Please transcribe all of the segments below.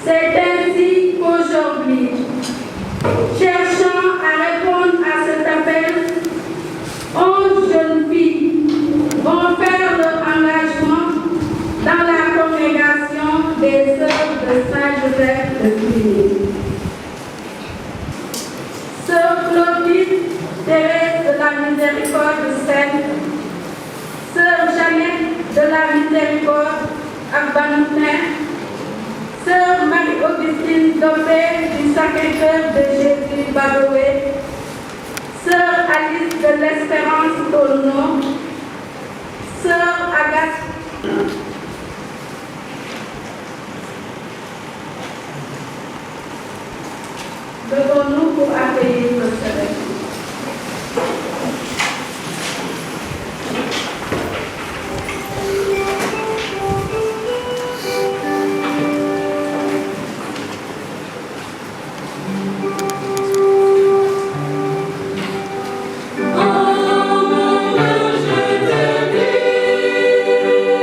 C'est ainsi qu'aujourd'hui, cherchant à répondre à cet appel, 11 jeunes filles vont faire leur engagement dans la congrégation des Sœurs de Saint-Joseph de Cluny. Sœur Clotilde Thérèse de la Miséricorde Sainte, Sœur Jeannette de la Miséricorde à Banoutin, Sœur Marie-Augustine Doppé du Sacré-Cœur de Jésus Baroué, Sœur Alice de l'Espérance Tourneau, Sœur Agathe. Devons-nous pour accueillir le Seigneur. Oh, mon Dieu, je te dis.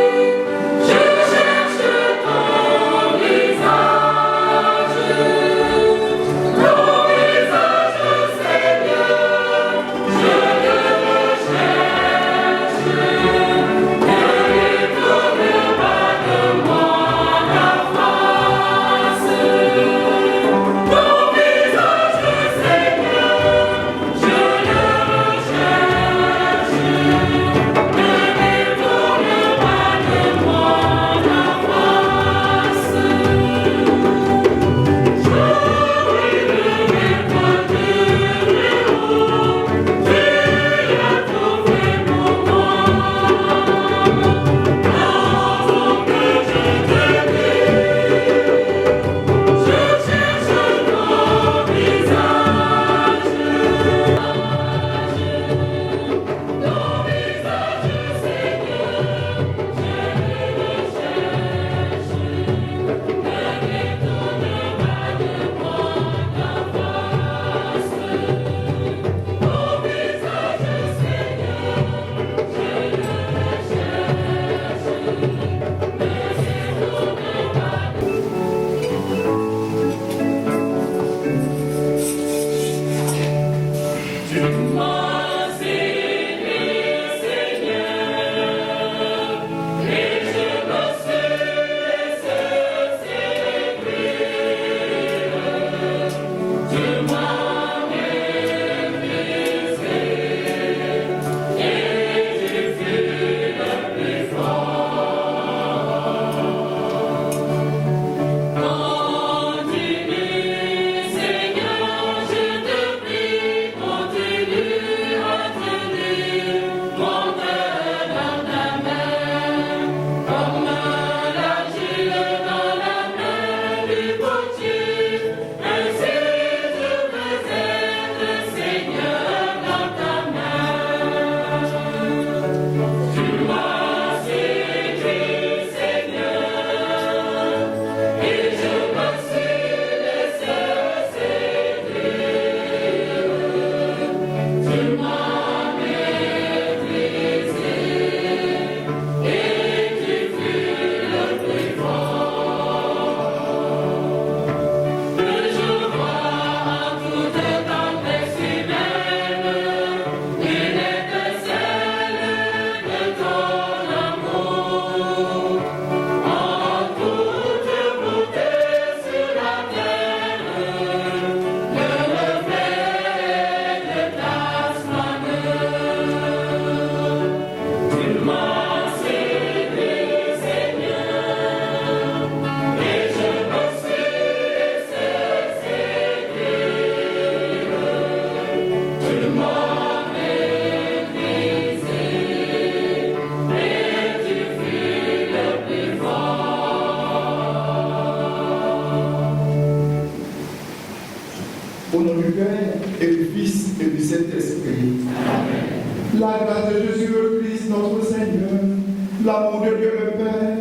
Père,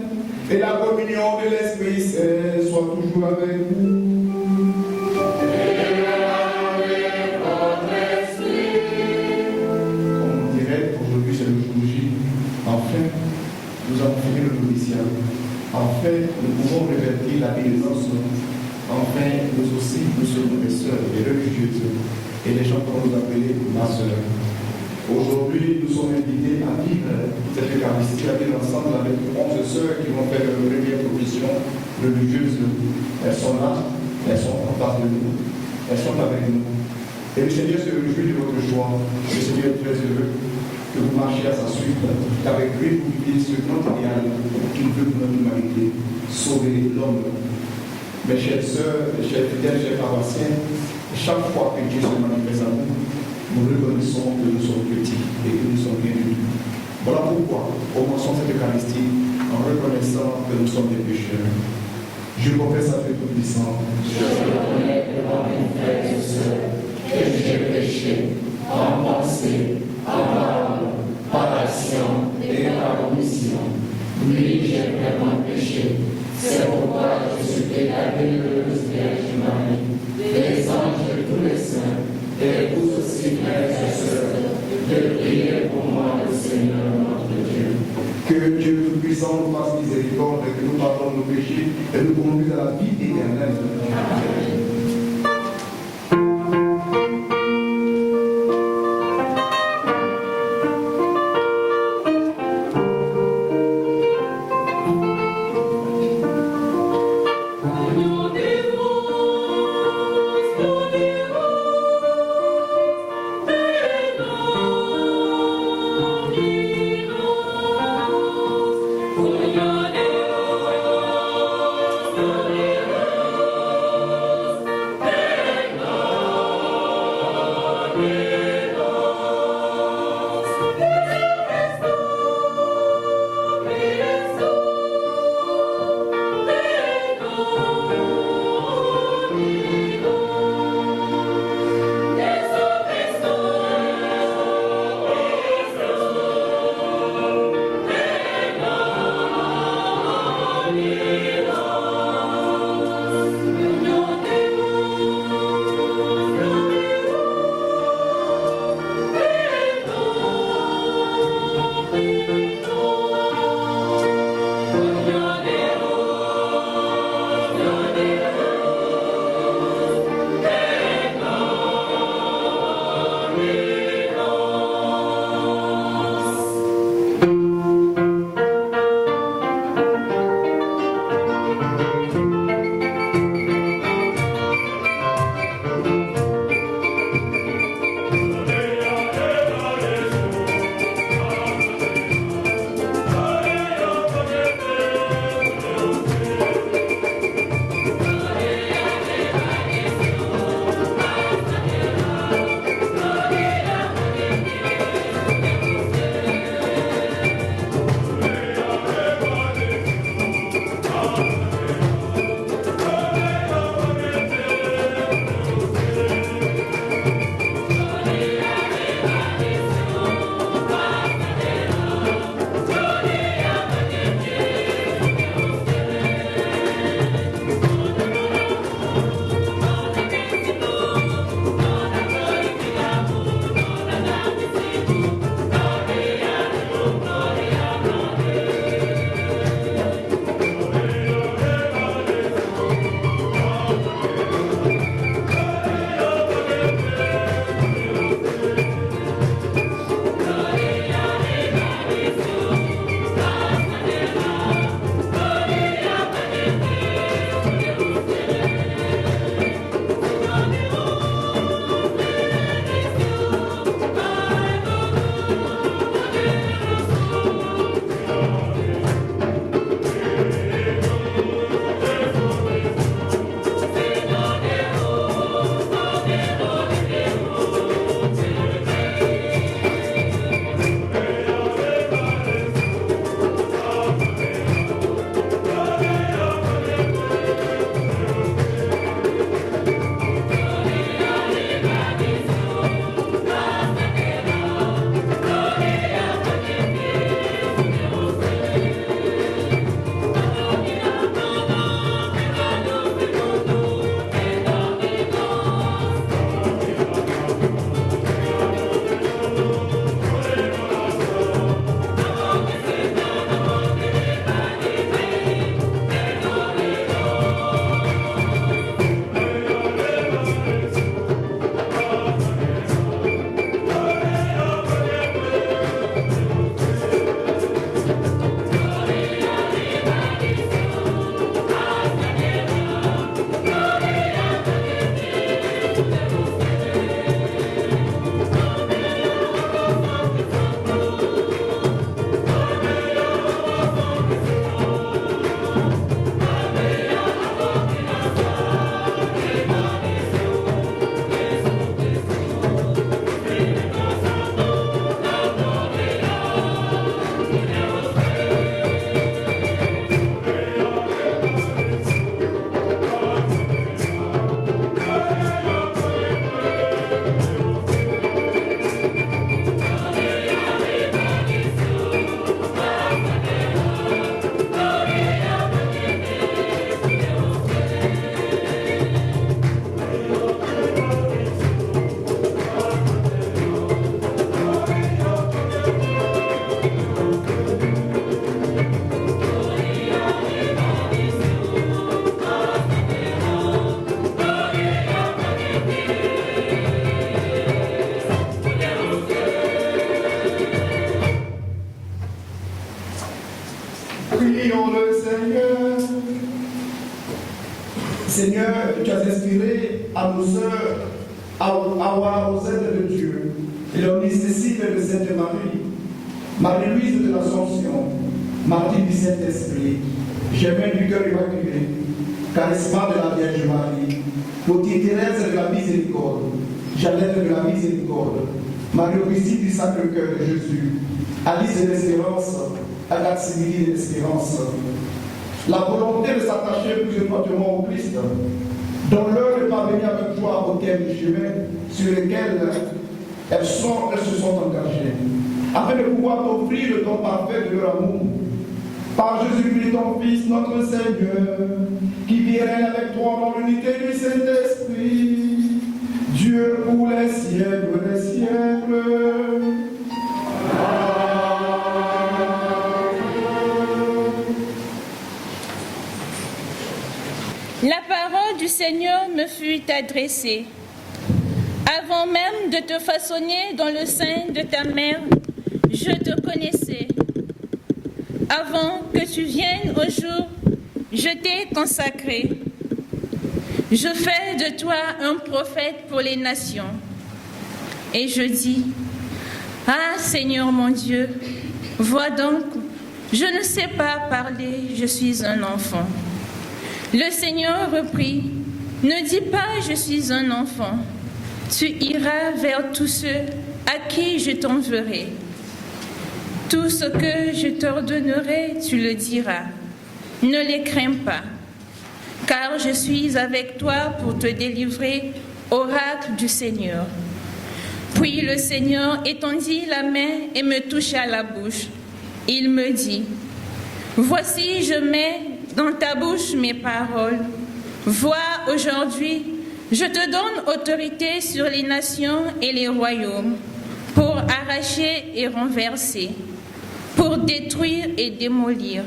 et la communion de l'Esprit Saint soit toujours avec vous. On dirait qu'aujourd'hui c'est le jour J. Enfin, nous avons fini le noviciat. Enfin, nous pouvons révertir la vie des hommes. Enfin, nous aussi, nous sommes des sœurs, des religieuses, et les gens vont nous appeler ma sœur. Aujourd'hui, nous sommes invités à vivre cette Eucharistie, à vivre ensemble avec 11 sœurs qui vont faire leur première profession religieuse. Elles sont là, elles sont en face de nous, elles sont avec nous. Et le Seigneur se réjouit de votre choix. Le Seigneur est très heureux que vous marchiez à sa suite, qu'avec lui vous viviez ce grand idéal qu'il veut pour notre humanité, sauver l'homme. Mes chères sœurs, mes chers fidèles, chers paroissiens, chaque fois que Dieu se manifeste à nous, nous reconnaissons que nous sommes petits et que nous sommes bien du tout. Voilà pourquoi commençons cette Eucharistie en reconnaissant que nous sommes des pécheurs. Je confesse à Dieu Tout-Puissant. Je reconnais devant mes frères et sœurs que j'ai péché en pensée, en parole, par action et par omission. Oui, j'ai vraiment péché. C'est pourquoi je supplie la bienheureuse Vierge Marie, les anges et tous les saints, et vous aussi, frères et sœurs, de prier pour moi, le Seigneur notre Dieu. Que Dieu Tout-Puissant nous fasse miséricorde et que nous pardonne nos péchés et nous conduise à la vie éternelle. Amen. Prions le Seigneur. Seigneur, tu as inspiré à nos sœurs à avoir aux aides de Dieu et leur nécessite de Sainte Marie, Marie-Louise de l'Assomption, Martyre du Saint-Esprit, Germaine du cœur immaculé, Charisma de la Vierge Marie, Petite Thérèse de la Miséricorde, Jeannette de la Miséricorde, Marie-Augustine du Sacré-Cœur de Jésus, Alice de l'Espérance, Agathe Simili de l'Espérance. La volonté de s'attacher plus étroitement au Christ, dont l'heure de parvenir avec joie au terme du chemin sur lequel elles se sont engagées, afin de pouvoir t'offrir le don parfait de leur amour. Par Jésus-Christ, ton Fils, notre Seigneur, qui vit et règne avec toi dans l'unité du Saint-Esprit, Dieu pour les siècles des siècles. La parole du Seigneur me fut adressée. Avant même de te façonner dans le sein de ta mère, je te connaissais. Avant que tu viennes au jour, je t'ai consacré. Je fais de toi un prophète pour les nations. Et je dis, ah Seigneur mon Dieu, vois donc, je ne sais pas parler, je suis un enfant. Le Seigneur reprit, ne dis pas je suis un enfant, tu iras vers tous ceux à qui je t'enverrai. Tout ce que je t'ordonnerai, tu le diras. Ne les crains pas, car je suis avec toi pour te délivrer, oracle du Seigneur. Puis le Seigneur étendit la main et me toucha la bouche. Il me dit, voici je mets dans ta bouche mes paroles. Vois aujourd'hui, je te donne autorité sur les nations et les royaumes, pour arracher et renverser, pour détruire et démolir,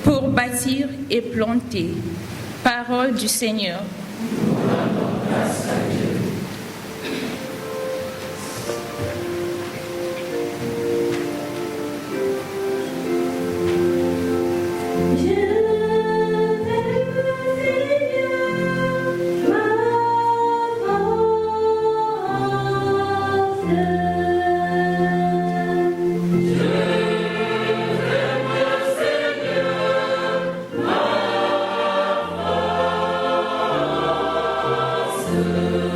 pour bâtir et planter. Parole du Seigneur. Grâce à Dieu. Seigneur.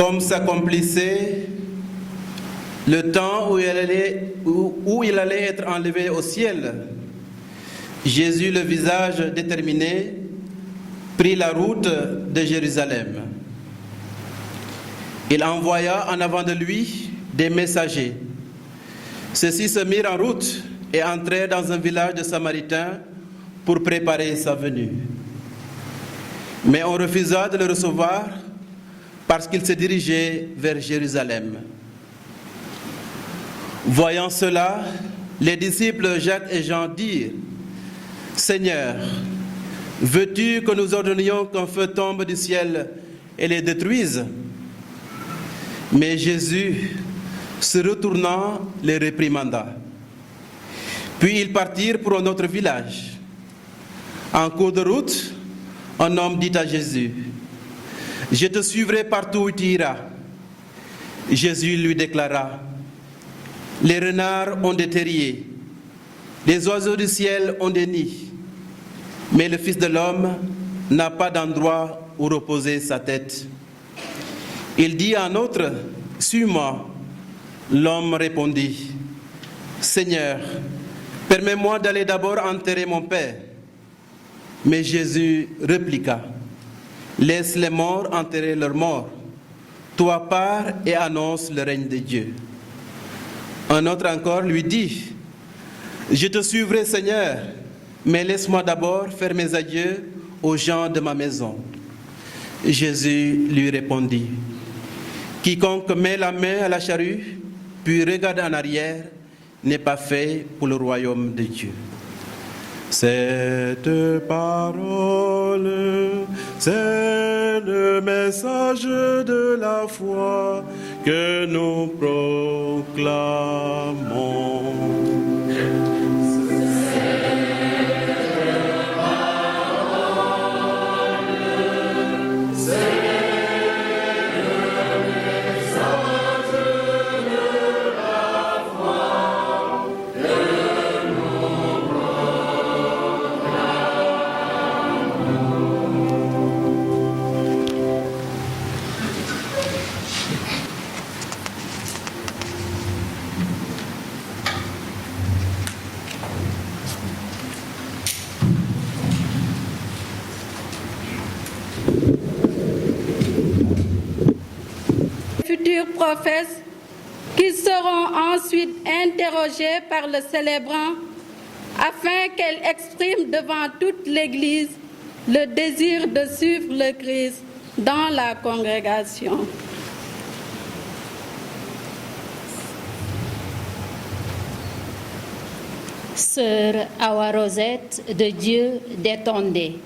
comme s'accomplissait le temps où il allait être enlevé au ciel, Jésus, le visage déterminé, prit la route de Jérusalem. Il envoya en avant de lui des messagers. Ceux-ci se mirent en route et entrèrent dans un village de Samaritains pour préparer sa venue. Mais on refusa de le recevoir parce qu'il se dirigeait vers Jérusalem. Voyant cela, les disciples Jacques et Jean dirent: « Seigneur, veux-tu que nous ordonnions qu'un feu tombe du ciel et les détruise ?» Mais Jésus, se retournant, les réprimanda. Puis ils partirent pour un autre village. En cours de route, un homme dit à Jésus: « Je te suivrai partout où tu iras. » Jésus lui déclara: « Les renards ont des terriers, les oiseaux du ciel ont des nids, mais le Fils de l'homme n'a pas d'endroit où reposer sa tête. » Il dit à un autre: « Suis-moi. » L'homme répondit: « Seigneur, permets-moi d'aller d'abord enterrer mon père. » Mais Jésus répliqua: « Laisse les morts enterrer leurs morts. Toi pars et annonce le règne de Dieu. » Un autre encore lui dit: « Je te suivrai, Seigneur, mais laisse-moi d'abord faire mes adieux aux gens de ma maison. » Jésus lui répondit: « Quiconque met la main à la charrue, puis regarde en arrière, n'est pas fait pour le royaume de Dieu. » Cette parole, c'est le message de la foi que nous proclamons. Prophètes qui seront ensuite interrogés par le célébrant afin qu'elle exprime devant toute l'Église le désir de suivre le Christ dans la congrégation. Sœur Awa Rosette de Dieu d'Étondé.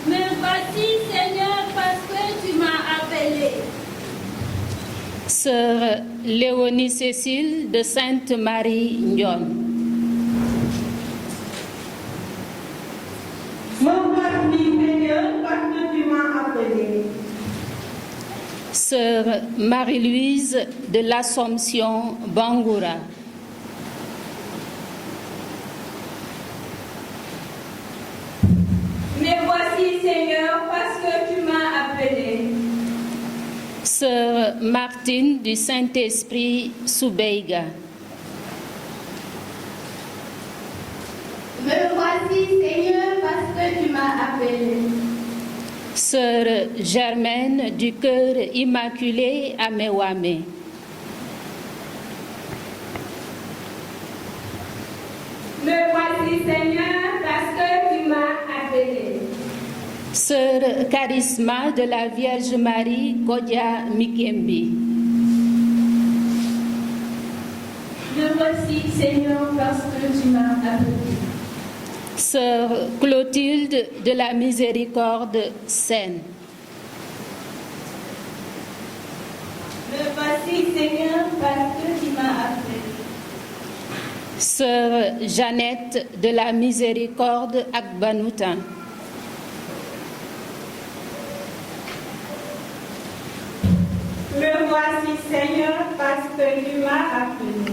Me voici, Seigneur, parce que tu m'as appelé. Sœur Léonie Cécile de Sainte-Marie Ndion. Me voici, Seigneur, parce que tu m'as appelé. Sœur Marie-Louise de l'Assomption Bangoura. Me voici, Seigneur, parce que tu m'as appelé. Sœur Martine du Saint-Esprit Soubeiga. Me voici, Seigneur, parce que tu m'as appelé. Sœur Germaine du Cœur Immaculé à Mewame. Me voici, Seigneur, parce que tu m'as appelé. Sœur Charisma de la Vierge Marie Kodia Mikembi. Me voici, Seigneur, parce que tu m'as appelé. Sœur Clotilde de la Miséricorde Saine. Me voici, Seigneur, parce que tu m'as appelé. Sœur Jeannette de la Miséricorde Akbanoutan. Me voici, Seigneur, parce que tu m'as appelé.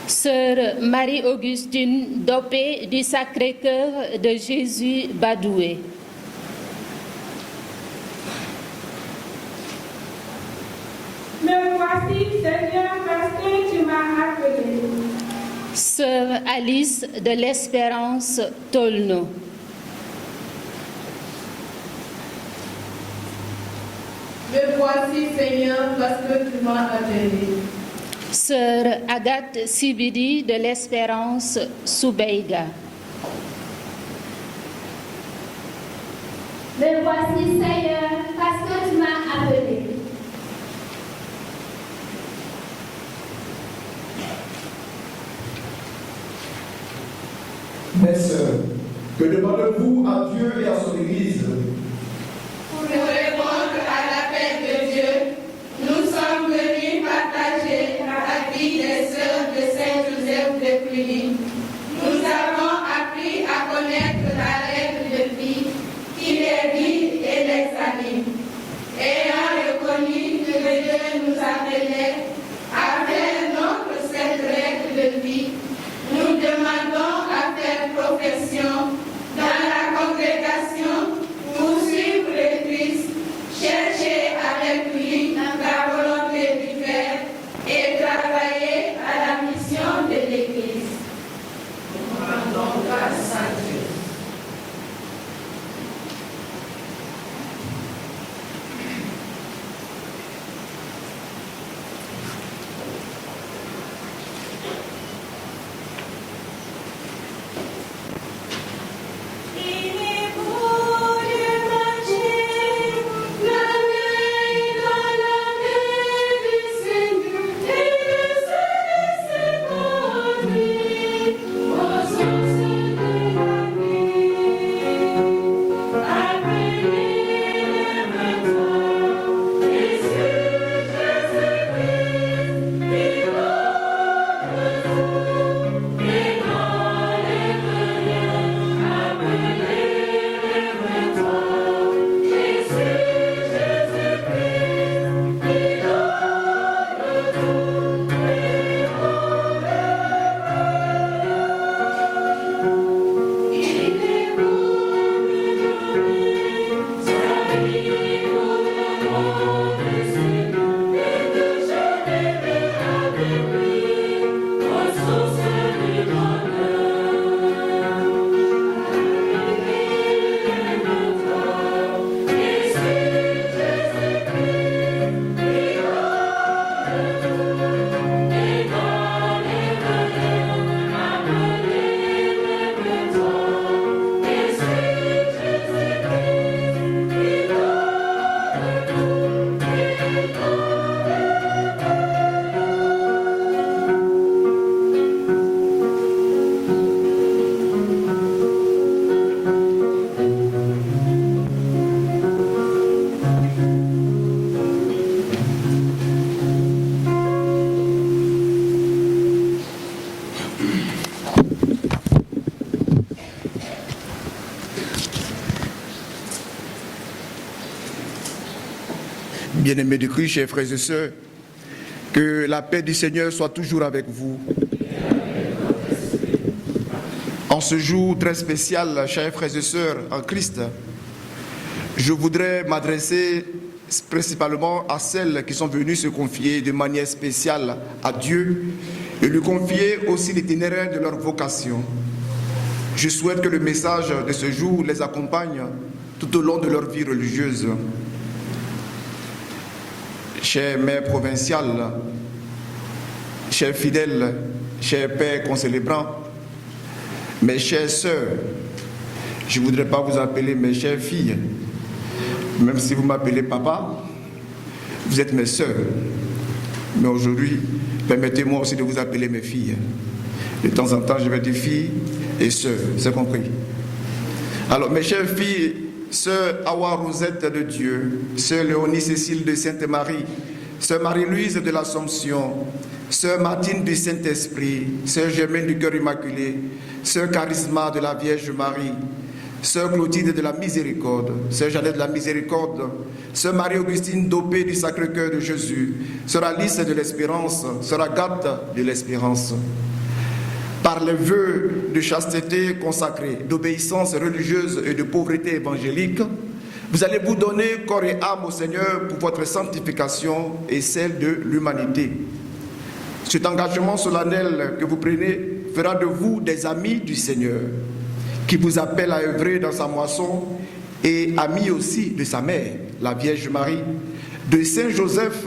Sœur Marie-Augustine Dopé du Sacré-Cœur de Jésus Badoué. Sœur Alice de l'Espérance Tolno. Me voici, Seigneur, parce que tu m'as appelé. Sœur Agathe Sibidi de l'Espérance Soubeiga. Me voici, Seigneur, parce que tu m'as appelé. Mes sœurs, que demandez-vous à Dieu et à son Église? Pour répondre à l'appel de Dieu, nous sommes venus partager la vie des sœurs de Saint-Joseph de Cluny. Nous avons appris à connaître la règle de vie qui les guide et les anime. Ayant reconnu que Dieu nous appelait à faire notre cette règle de vie, nous demandons à faire profession dans la congrégation pour suivre le Christ, chercher avec lui la volonté du Père et travailler à la mission de l'Église. Nous rendons grâce à Dieu. Bien-aimés de Christ, chers frères et sœurs, que la paix du Seigneur soit toujours avec vous. En ce jour très spécial, chers frères et sœurs en Christ, je voudrais m'adresser principalement à celles qui sont venues se confier de manière spéciale à Dieu et lui confier aussi l'itinéraire de leur vocation. Je souhaite que le message de ce jour les accompagne tout au long de leur vie religieuse. Chère mère provinciale, chers fidèles, chers pères concélébrants, mes chères sœurs, je ne voudrais pas vous appeler mes chères filles, même si vous m'appelez papa, vous êtes mes sœurs. Mais aujourd'hui, permettez-moi aussi de vous appeler mes filles. De temps en temps, je vais dire filles et sœurs, c'est compris. Alors, mes chères filles, Sœur Awa Rosette de Dieu, Sœur Léonie Cécile de Sainte-Marie, Sœur Marie-Louise de l'Assomption, Sœur Martine du Saint-Esprit, Sœur Germaine du Cœur Immaculé, Sœur Charisma de la Vierge Marie, Sœur Clotilde de la Miséricorde, Sœur Jeannette de la Miséricorde, Sœur Marie-Augustine Dopé du Sacré-Cœur de Jésus, Sœur Alice de l'Espérance, Sœur Agathe de l'Espérance. Par les vœux de chasteté consacrée, d'obéissance religieuse et de pauvreté évangélique, vous allez vous donner corps et âme au Seigneur pour votre sanctification et celle de l'humanité. Cet engagement solennel que vous prenez fera de vous des amis du Seigneur, qui vous appelle à œuvrer dans sa moisson, et amis aussi de sa mère, la Vierge Marie, de Saint Joseph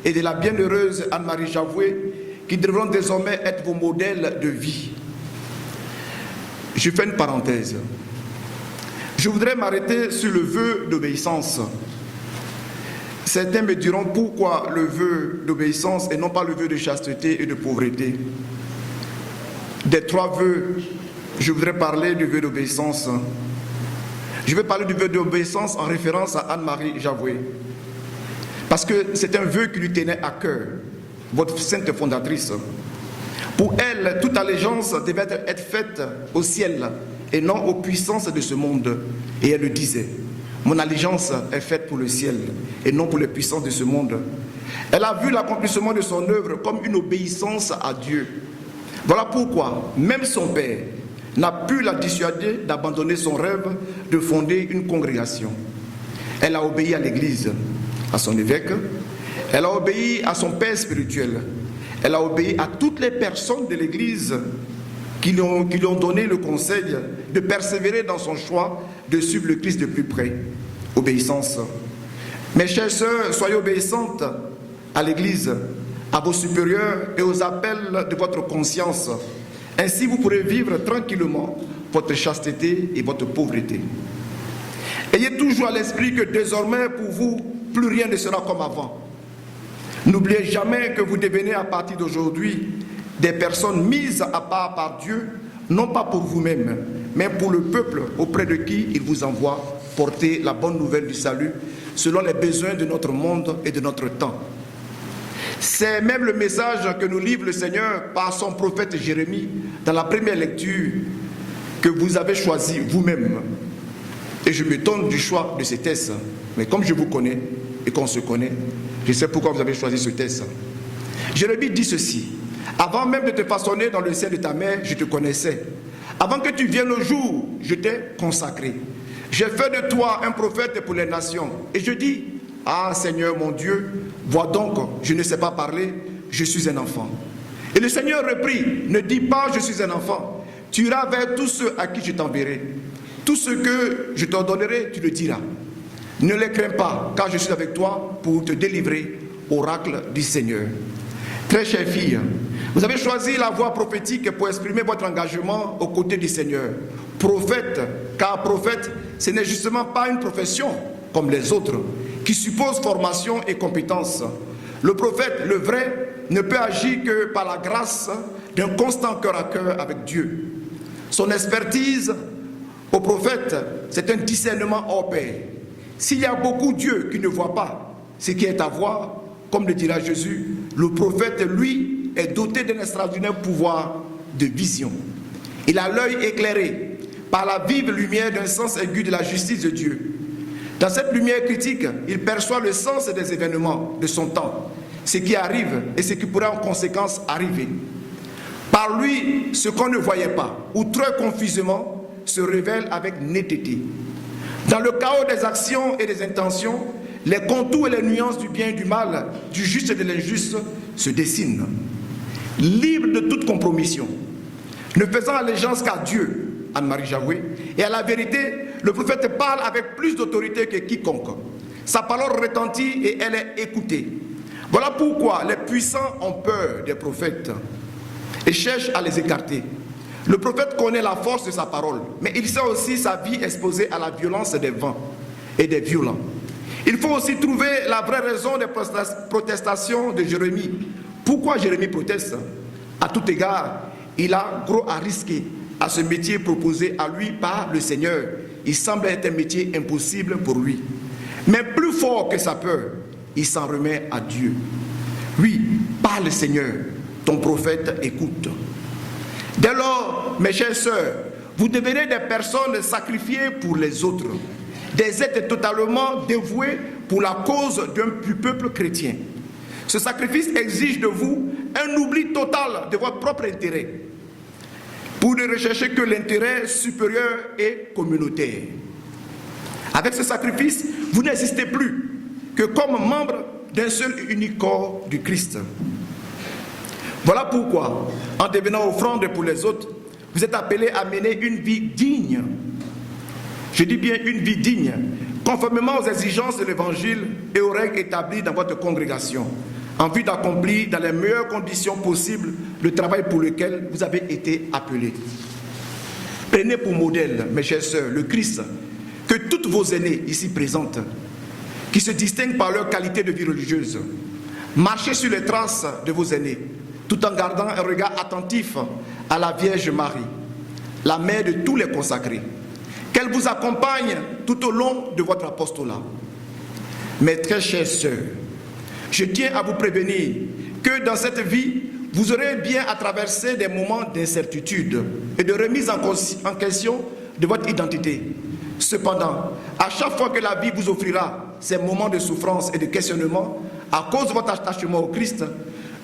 et de la bienheureuse Anne-Marie Javoué, qui devront désormais être vos modèles de vie. Je fais une parenthèse. Je voudrais m'arrêter sur le vœu d'obéissance. Certains me diront pourquoi le vœu d'obéissance et non pas le vœu de chasteté et de pauvreté. Des trois vœux, je voudrais parler du vœu d'obéissance. Je vais parler du vœu d'obéissance en référence à Anne-Marie Javoué. Parce que c'est un vœu qui lui tenait à cœur, votre sainte fondatrice. Pour elle, toute allégeance devait être faite au ciel et non aux puissances de ce monde. Et elle le disait. Mon allégeance est faite pour le ciel et non pour les puissances de ce monde. Elle a vu l'accomplissement de son œuvre comme une obéissance à Dieu. Voilà pourquoi même son père n'a pu la dissuader d'abandonner son rêve de fonder une congrégation. Elle a obéi à l'Église, à son évêque, elle a obéi à son père spirituel, elle a obéi à toutes les personnes de l'Église qui lui ont donné le conseil de persévérer dans son choix de suivre le Christ de plus près. Obéissance. Mes chères sœurs, soyez obéissantes à l'Église, à vos supérieurs et aux appels de votre conscience. Ainsi, vous pourrez vivre tranquillement votre chasteté et votre pauvreté. Ayez toujours à l'esprit que désormais, pour vous, plus rien ne sera comme avant. N'oubliez jamais que vous devenez à partir d'aujourd'hui des personnes mises à part par Dieu, non pas pour vous-même, mais pour le peuple auprès de qui il vous envoie porter la bonne nouvelle du salut selon les besoins de notre monde et de notre temps. C'est même le message que nous livre le Seigneur par son prophète Jérémie dans la première lecture que vous avez choisi vous-même. Et je m'étonne du choix de ces textes. Mais comme je vous connais et qu'on se connaît, je sais pourquoi vous avez choisi ce texte. Jérémie dit ceci: avant même de te façonner dans le sein de ta mère, je te connaissais. Avant que tu viennes au jour, je t'ai consacré. J'ai fait de toi un prophète pour les nations. Et je dis: ah Seigneur mon Dieu, vois donc, je ne sais pas parler, je suis un enfant. Et le Seigneur reprit: ne dis pas je suis un enfant, tu iras vers tous ceux à qui je t'enverrai. Tout ce que je t'ordonnerai, tu le diras. Ne les crains pas, car je suis avec toi pour te délivrer, oracle du Seigneur. Très chère fille, vous avez choisi la voie prophétique pour exprimer votre engagement aux côtés du Seigneur. Prophète, car prophète, ce n'est justement pas une profession comme les autres, qui suppose formation et compétence. Le prophète, le vrai, ne peut agir que par la grâce d'un constant cœur à cœur avec Dieu. Son expertise au prophète, c'est un discernement hors pair. S'il y a beaucoup Dieu qui ne voit pas ce qui est à voir, comme le dira Jésus, le prophète, lui, est doté d'un extraordinaire pouvoir de vision. Il a l'œil éclairé par la vive lumière d'un sens aigu de la justice de Dieu. Dans cette lumière critique, il perçoit le sens des événements de son temps, ce qui arrive et ce qui pourrait en conséquence arriver. Par lui, ce qu'on ne voyait pas, ou très confusément, se révèle avec netteté. Dans le chaos des actions et des intentions, les contours et les nuances du bien et du mal, du juste et de l'injuste se dessinent. Libre de toute compromission, ne faisant allégeance qu'à Dieu, Anne-Marie Javoué, et à la vérité, le prophète parle avec plus d'autorité que quiconque. Sa parole retentit et elle est écoutée. Voilà pourquoi les puissants ont peur des prophètes et cherchent à les écarter. Le prophète connaît la force de sa parole, mais il sait aussi sa vie exposée à la violence des vents et des violents. Il faut aussi trouver la vraie raison des protestations de Jérémie. Pourquoi Jérémie proteste? À tout égard, il a gros à risquer à ce métier proposé à lui par le Seigneur. Il semble être un métier impossible pour lui. Mais plus fort que sa peur, il s'en remet à Dieu. Oui, par le Seigneur, ton prophète écoute. Dès lors, mes chères sœurs, vous devenez des personnes sacrifiées pour les autres, des êtres totalement dévoués pour la cause du peuple chrétien. Ce sacrifice exige de vous un oubli total de votre propre intérêt, pour ne rechercher que l'intérêt supérieur et communautaire. Avec ce sacrifice, vous n'existez plus que comme membre d'un seul et unique corps du Christ. Voilà pourquoi, en devenant offrande pour les autres, vous êtes appelés à mener une vie digne. Je dis bien une vie digne, conformément aux exigences de l'Évangile et aux règles établies dans votre congrégation, en vue d'accomplir dans les meilleures conditions possibles le travail pour lequel vous avez été appelés. Prenez pour modèle, mes chers sœurs, le Christ, que toutes vos aînées ici présentes, qui se distinguent par leur qualité de vie religieuse, marchez sur les traces de vos aînés, tout en gardant un regard attentif à la Vierge Marie, la mère de tous les consacrés. Qu'elle vous accompagne tout au long de votre apostolat. Mes très chères sœurs, je tiens à vous prévenir que dans cette vie, vous aurez bien à traverser des moments d'incertitude et de remise en question de votre identité. Cependant, à chaque fois que la vie vous offrira ces moments de souffrance et de questionnement à cause de votre attachement au Christ,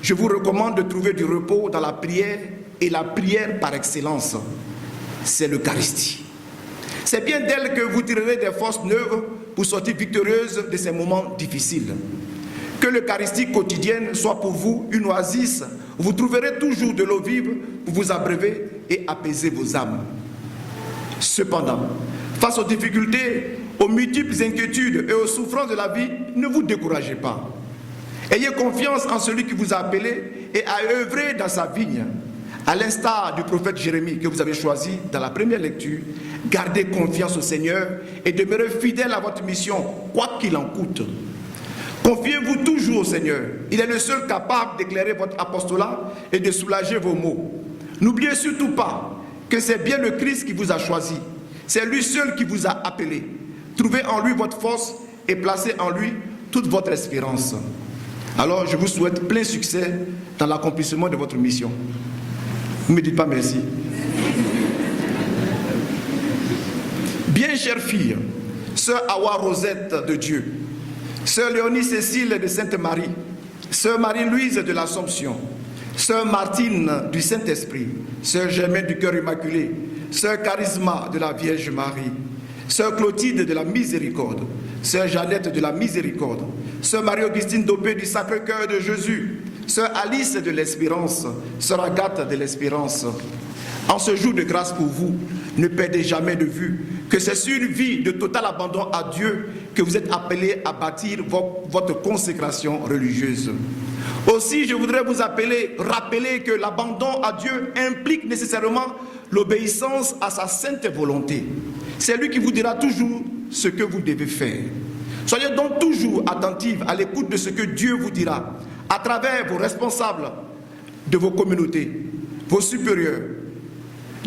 je vous recommande de trouver du repos dans la prière, et la prière par excellence, c'est l'Eucharistie. C'est bien d'elle que vous tirerez des forces neuves pour sortir victorieuse de ces moments difficiles. Que l'Eucharistie quotidienne soit pour vous une oasis où vous trouverez toujours de l'eau vive pour vous abreuver et apaiser vos âmes. Cependant, face aux difficultés, aux multiples inquiétudes et aux souffrances de la vie, ne vous découragez pas. Ayez confiance en celui qui vous a appelé et a œuvré dans sa vigne. À l'instar du prophète Jérémie que vous avez choisi dans la première lecture, gardez confiance au Seigneur et demeurez fidèle à votre mission, quoi qu'il en coûte. Confiez-vous toujours au Seigneur. Il est le seul capable d'éclairer votre apostolat et de soulager vos maux. N'oubliez surtout pas que c'est bien le Christ qui vous a choisi. C'est lui seul qui vous a appelé. Trouvez en lui votre force et placez en lui toute votre espérance. Alors je vous souhaite plein succès dans l'accomplissement de votre mission. Vous ne me dites pas merci. Bien chère fille, sœur Awa Rosette de Dieu, sœur Léonie Cécile de Sainte-Marie, sœur Marie-Louise de l'Assomption, sœur Martine du Saint-Esprit, sœur Germaine du Cœur Immaculé, sœur Charisma de la Vierge Marie, sœur Clotilde de la Miséricorde, sœur Jeannette de la Miséricorde, sœur Marie-Augustine Dopé du Sacré-Cœur de Jésus, sœur Alice de l'Espérance, sœur Agathe de l'Espérance. En ce jour de grâce pour vous, ne perdez jamais de vue que c'est sur une vie de total abandon à Dieu que vous êtes appelés à bâtir votre consécration religieuse. Aussi, je voudrais vous rappeler que l'abandon à Dieu implique nécessairement l'obéissance à sa sainte volonté. C'est lui qui vous dira toujours ce que vous devez faire. Soyez donc toujours attentifs à l'écoute de ce que Dieu vous dira à travers vos responsables de vos communautés, vos supérieurs,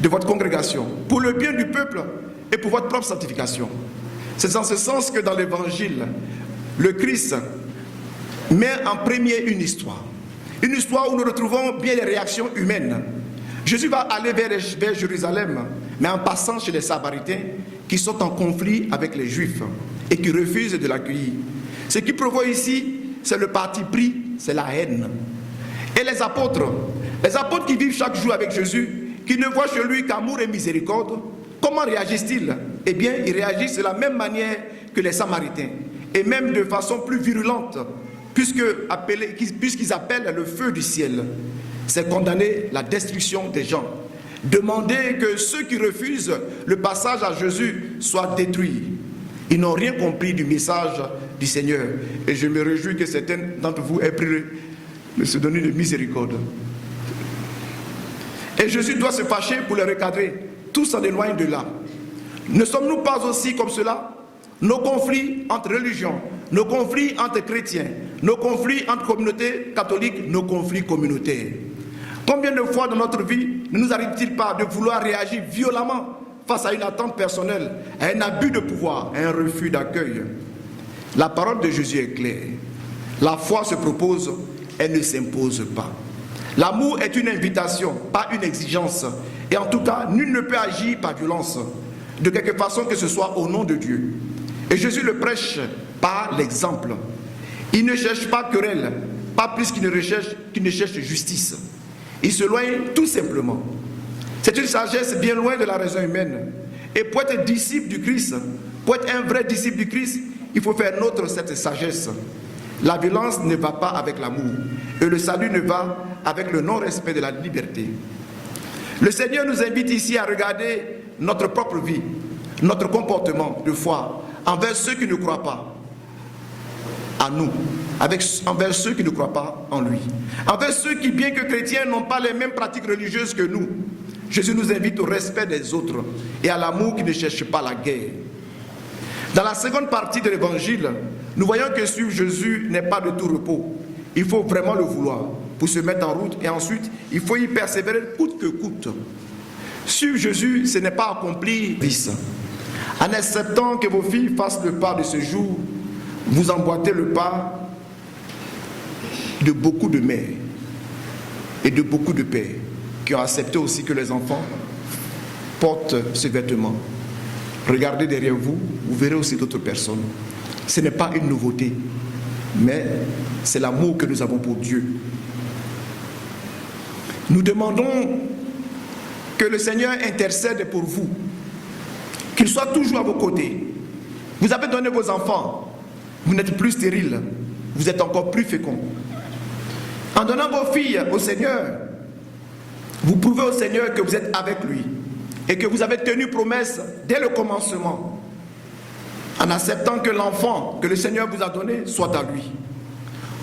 de votre congrégation, pour le bien du peuple et pour votre propre sanctification. C'est en ce sens que dans l'Évangile, le Christ met en premier une histoire où nous retrouvons bien les réactions humaines. Jésus va aller vers Jérusalem, mais en passant chez les Samaritains qui sont en conflit avec les Juifs et qui refusent de l'accueillir. Ce qui provoque ici, c'est le parti pris, c'est la haine. Et les apôtres qui vivent chaque jour avec Jésus, qui ne voient chez lui qu'amour et miséricorde, comment réagissent-ils? Eh bien, ils réagissent de la même manière que les Samaritains, et même de façon plus virulente, puisqu'ils appellent le feu du ciel. C'est condamner la destruction des gens. Demander que ceux qui refusent le passage à Jésus soient détruits. Ils n'ont rien compris du message du Seigneur. Et je me réjouis que certains d'entre vous aient pris le pseudonyme de miséricorde. Et Jésus doit se fâcher pour les recadrer. Tous s'en éloignent de là. Ne sommes-nous pas aussi comme cela? Nos conflits entre religions, nos conflits entre chrétiens, nos conflits entre communautés catholiques, nos conflits communautaires. Combien de fois dans notre vie ne nous arrive-t-il pas de vouloir réagir violemment face à une attente personnelle, à un abus de pouvoir, à un refus d'accueil? La parole de Jésus est claire. La foi se propose, elle ne s'impose pas. L'amour est une invitation, pas une exigence. Et en tout cas, nul ne peut agir par violence, de quelque façon que ce soit au nom de Dieu. Et Jésus le prêche par l'exemple. Il ne cherche pas querelle, pas plus qu'il ne cherche justice. Il se loigne tout simplement. C'est une sagesse bien loin de la raison humaine. Et pour être disciple du Christ, pour être un vrai disciple du Christ, il faut faire nôtre cette sagesse. La violence ne va pas avec l'amour et le salut ne va avec le non-respect de la liberté. Le Seigneur nous invite ici à regarder notre propre vie, notre comportement de foi envers ceux qui ne croient pas à nous, envers ceux qui ne croient pas en lui, envers ceux qui, bien que chrétiens, n'ont pas les mêmes pratiques religieuses que nous. Jésus nous invite au respect des autres et à l'amour qui ne cherche pas la guerre. Dans la seconde partie de l'évangile, nous voyons que suivre Jésus n'est pas de tout repos. Il faut vraiment le vouloir pour se mettre en route et ensuite il faut y persévérer coûte que coûte. Suivre Jésus, ce n'est pas accomplir vice. En acceptant que vos filles fassent le pas de ce jour, vous emboîtez le pas de beaucoup de mères et de beaucoup de pères qui ont accepté aussi que les enfants portent ce vêtement. Regardez derrière vous, vous verrez aussi d'autres personnes. Ce n'est pas une nouveauté, mais c'est l'amour que nous avons pour Dieu. Nous demandons que le Seigneur intercède pour vous, qu'il soit toujours à vos côtés. Vous avez donné vos enfants, vous n'êtes plus stériles, vous êtes encore plus féconds. En donnant vos filles au Seigneur, vous prouvez au Seigneur que vous êtes avec lui et que vous avez tenu promesse dès le commencement, en acceptant que l'enfant que le Seigneur vous a donné soit à lui.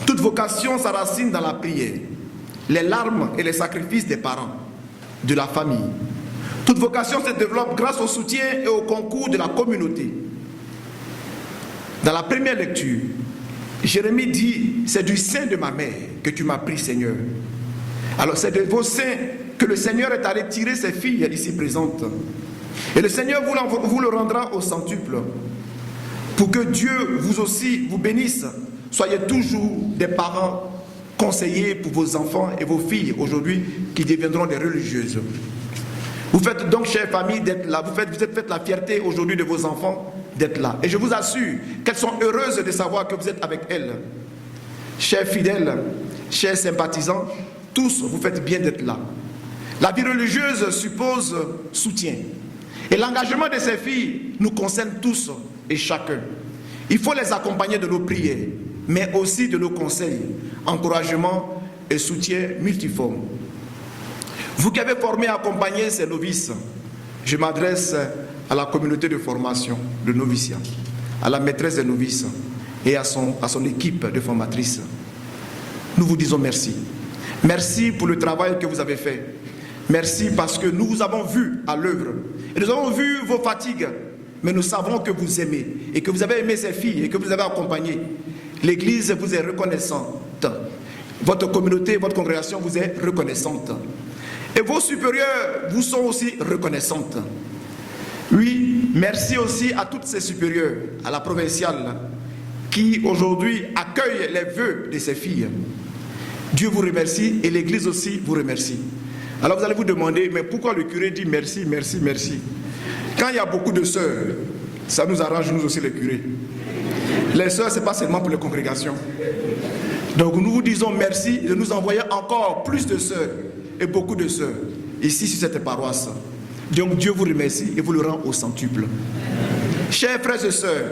Toute vocation s'enracine dans la prière, les larmes et les sacrifices des parents, de la famille. Toute vocation se développe grâce au soutien et au concours de la communauté. Dans la première lecture, Jérémie dit, c'est du sein de ma mère que tu m'as pris, Seigneur. Alors c'est de vos seins que le Seigneur est allé tirer ses filles ici présentes. Et le Seigneur vous le rendra au centuple. Pour que Dieu vous aussi vous bénisse, soyez toujours des parents conseillers pour vos enfants et vos filles aujourd'hui qui deviendront des religieuses. Vous faites donc, chère famille, d'être là. Vous faites la fierté aujourd'hui de vos enfants d'être là. Et je vous assure qu'elles sont heureuses de savoir que vous êtes avec elles. Chers fidèles, chers sympathisants, tous, vous faites bien d'être là. La vie religieuse suppose soutien. Et l'engagement de ces filles nous concerne tous et chacun. Il faut les accompagner de nos prières, mais aussi de nos conseils, encouragements et soutien multiformes. Vous qui avez formé et accompagné ces novices, je m'adresse à la communauté de formation, de noviciat, à la maîtresse des novices et à son équipe de formatrices. Nous vous disons merci. Merci pour le travail que vous avez fait. Merci parce que nous vous avons vu à l'œuvre. Et nous avons vu vos fatigues. Mais nous savons que vous aimez et que vous avez aimé ces filles et que vous les avez accompagnées. L'Église vous est reconnaissante. Votre communauté, votre congrégation vous est reconnaissante. Et vos supérieurs vous sont aussi reconnaissantes. Oui, merci aussi à toutes ces supérieures, à la provinciale, qui aujourd'hui accueillent les vœux de ces filles. Dieu vous remercie et l'Église aussi vous remercie. Alors vous allez vous demander, mais pourquoi le curé dit merci, merci, merci? Quand il y a beaucoup de sœurs, ça nous arrange nous aussi les curés. Les sœurs, ce n'est pas seulement pour les congrégations. Donc nous vous disons merci de nous envoyer encore plus de sœurs et beaucoup de sœurs ici sur cette paroisse. Donc Dieu vous remercie et vous le rend au centuple. Chers frères et sœurs,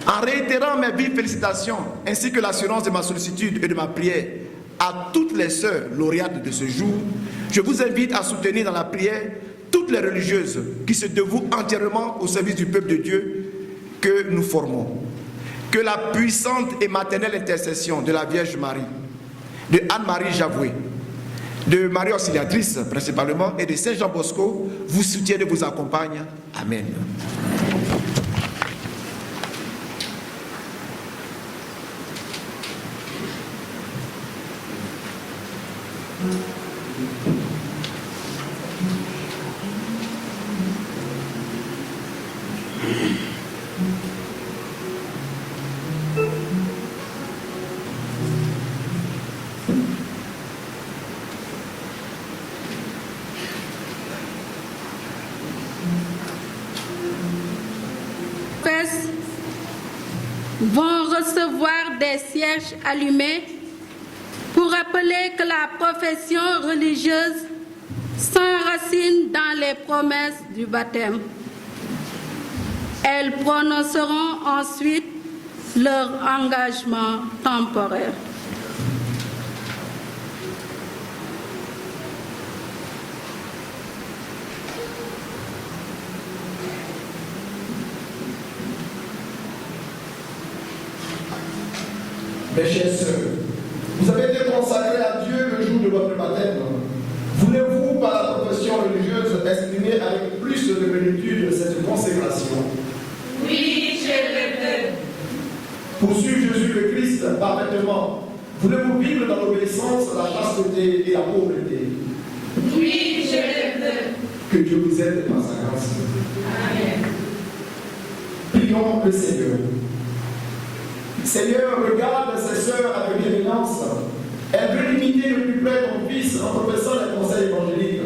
en réitérant mes vives félicitations ainsi que l'assurance de ma sollicitude et de ma prière à toutes les sœurs lauréates de ce jour, je vous invite à soutenir dans la prière toutes les religieuses qui se dévouent entièrement au service du peuple de Dieu que nous formons. Que la puissante et maternelle intercession de la Vierge Marie, de Anne-Marie Javoué, de Marie Auxiliatrice principalement et de Saint Jean Bosco vous soutienne et vous accompagne. Amen. Vont recevoir des cierges allumés pour rappeler que la profession religieuse s'enracine dans les promesses du baptême. Elles prononceront ensuite leur engagement temporaire. Mes chers sœurs, vous avez été consacrés à Dieu le jour de votre baptême. Voulez-vous, par la profession religieuse, exprimer avec plus de plénitude cette consécration? Oui, je le veux. Pour suivre Jésus le Christ parfaitement, voulez-vous vivre dans l'obéissance, la chasteté et la pauvreté? Oui, je le veux. Que Dieu vous aide par sa grâce. Amen. Prions le Seigneur. Seigneur, regarde ces sœurs avec bienveillance. Elles veulent imiter le plus près ton Fils en professant les conseils évangéliques.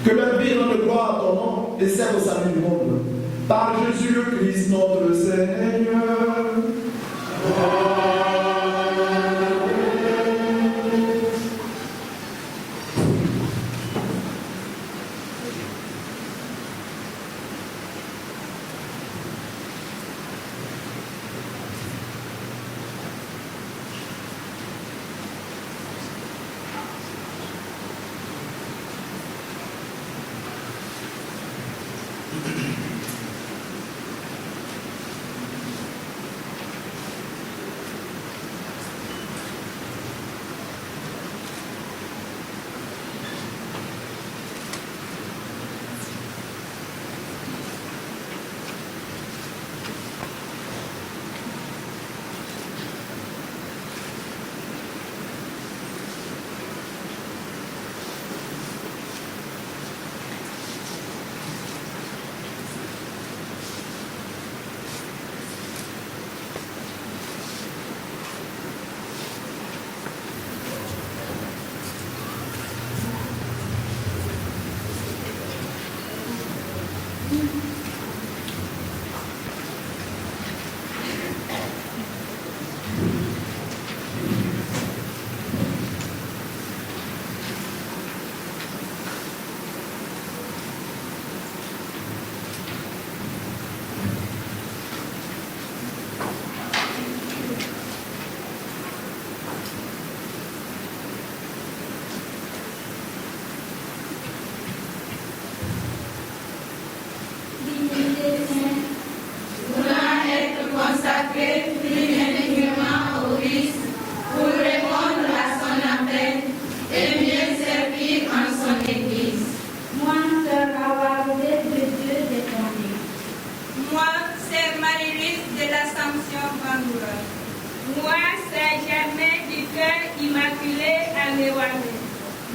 Que leur vie rende gloire à ton nom et serve au salut du monde. Par Jésus le Christ, notre Seigneur.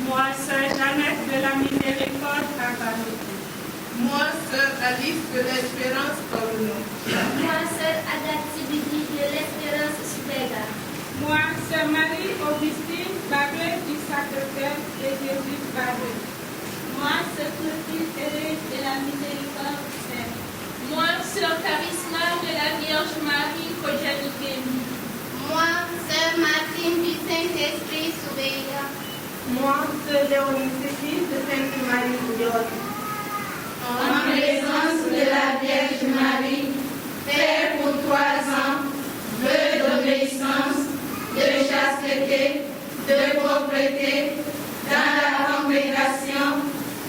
Moi, sœur Jeannette de la Miséricorde à Paris. Moi, sœur Alice de l'Espérance Paulo. Moi, sœur Agathe Sibidi de l'Espérance Subega. Moi, sœur Marie-Augustine Bagué du Sacré-Cœur et Jésus Bagué. Moi, sœur Clotilde Thérèse de la Miséricorde Sainte. Moi, sœur Charisma de la Vierge Marie Kojanikemi. Moi, sœur Martine du Saint-Esprit Subega. Moi, sœur Léonie Cécile de Sainte-Marie Bouillon. En présence de la Vierge Marie, Père pour 3 ans, vœu d'obéissance, de chasteté, de pauvreté, dans la congrégation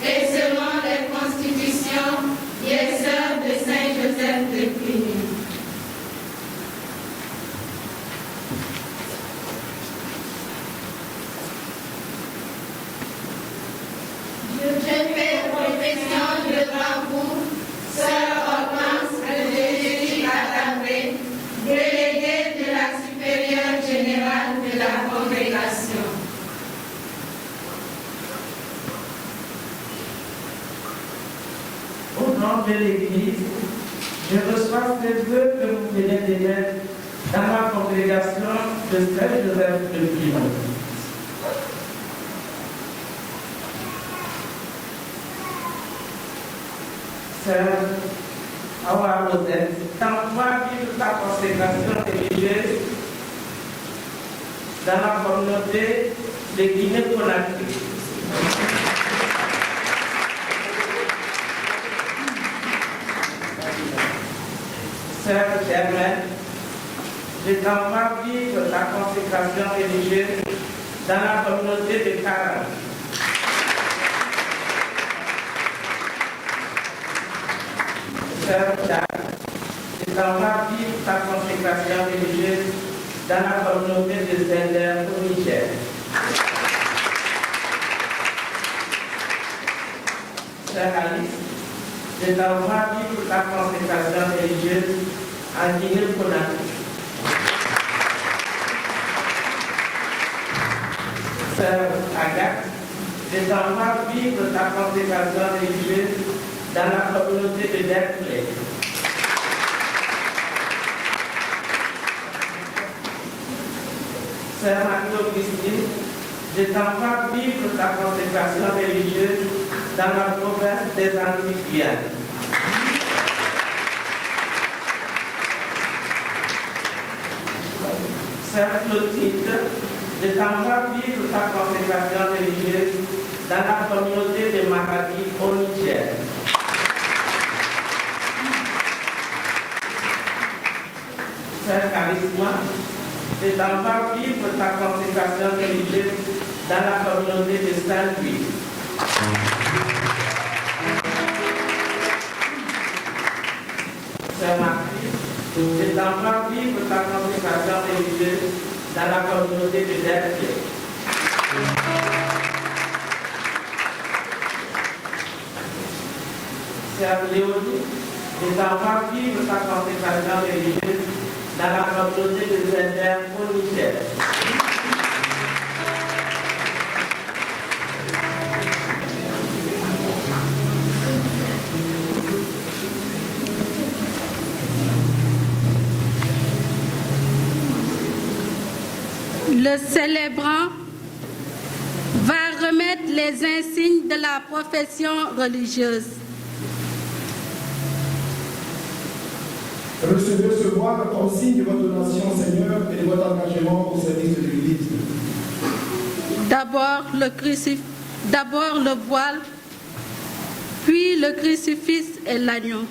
et selon les constitutions des sœurs de Saint-Joseph de Cluny. Je fais profession devant vous, sœur Hortense de Jésus Attendré, déléguée de la supérieure générale de la congrégation. Au nom de l'Église, je reçois ces vœux que vous venez d'émettre dans ma congrégation de Saint-Joseph de Cluny. Sœur Awa Rosette, t'envoie vivre ta consécration religieuse dans la communauté de Guinée-Conakry. Sœur Germaine, je t'en vais vivre ta consécration religieuse dans la communauté de Karan. Sœur Jacques, je t'en vais vivre ta consécration religieuse dans la communauté de Zender au Niger. Sœur Alice, je t'en vais vivre ta consécration religieuse en Guinée-Conakry. Sœur Agathe, je t'en vais vivre ta consécration religieuse dans la communauté de Derkley. Sœur Marie-Augustine, je t'en vais vivre ta consécration religieuse dans la province des Antilles. Sœur Clotilde, je t'en vais vivre ta consécration religieuse dans la communauté de Maradi au Niger. Sœur Charisma, je t'en vais vivre ta consécration religieuse dans la communauté de Saint-Louis. Sœur Marie, je t'en vais vivre ta consécration religieuse dans la communauté de Derkley. Sœur Léonie, je t'en vais vivre ta consécration religieuse dans la communauté de Zender au Niger. Le célébrant va remettre les insignes de la profession religieuse. Recevez ce voile comme signe de votre donation, Seigneur, et de votre engagement au service de l'Église. D'abord le voile, puis le crucifix et l'agneau.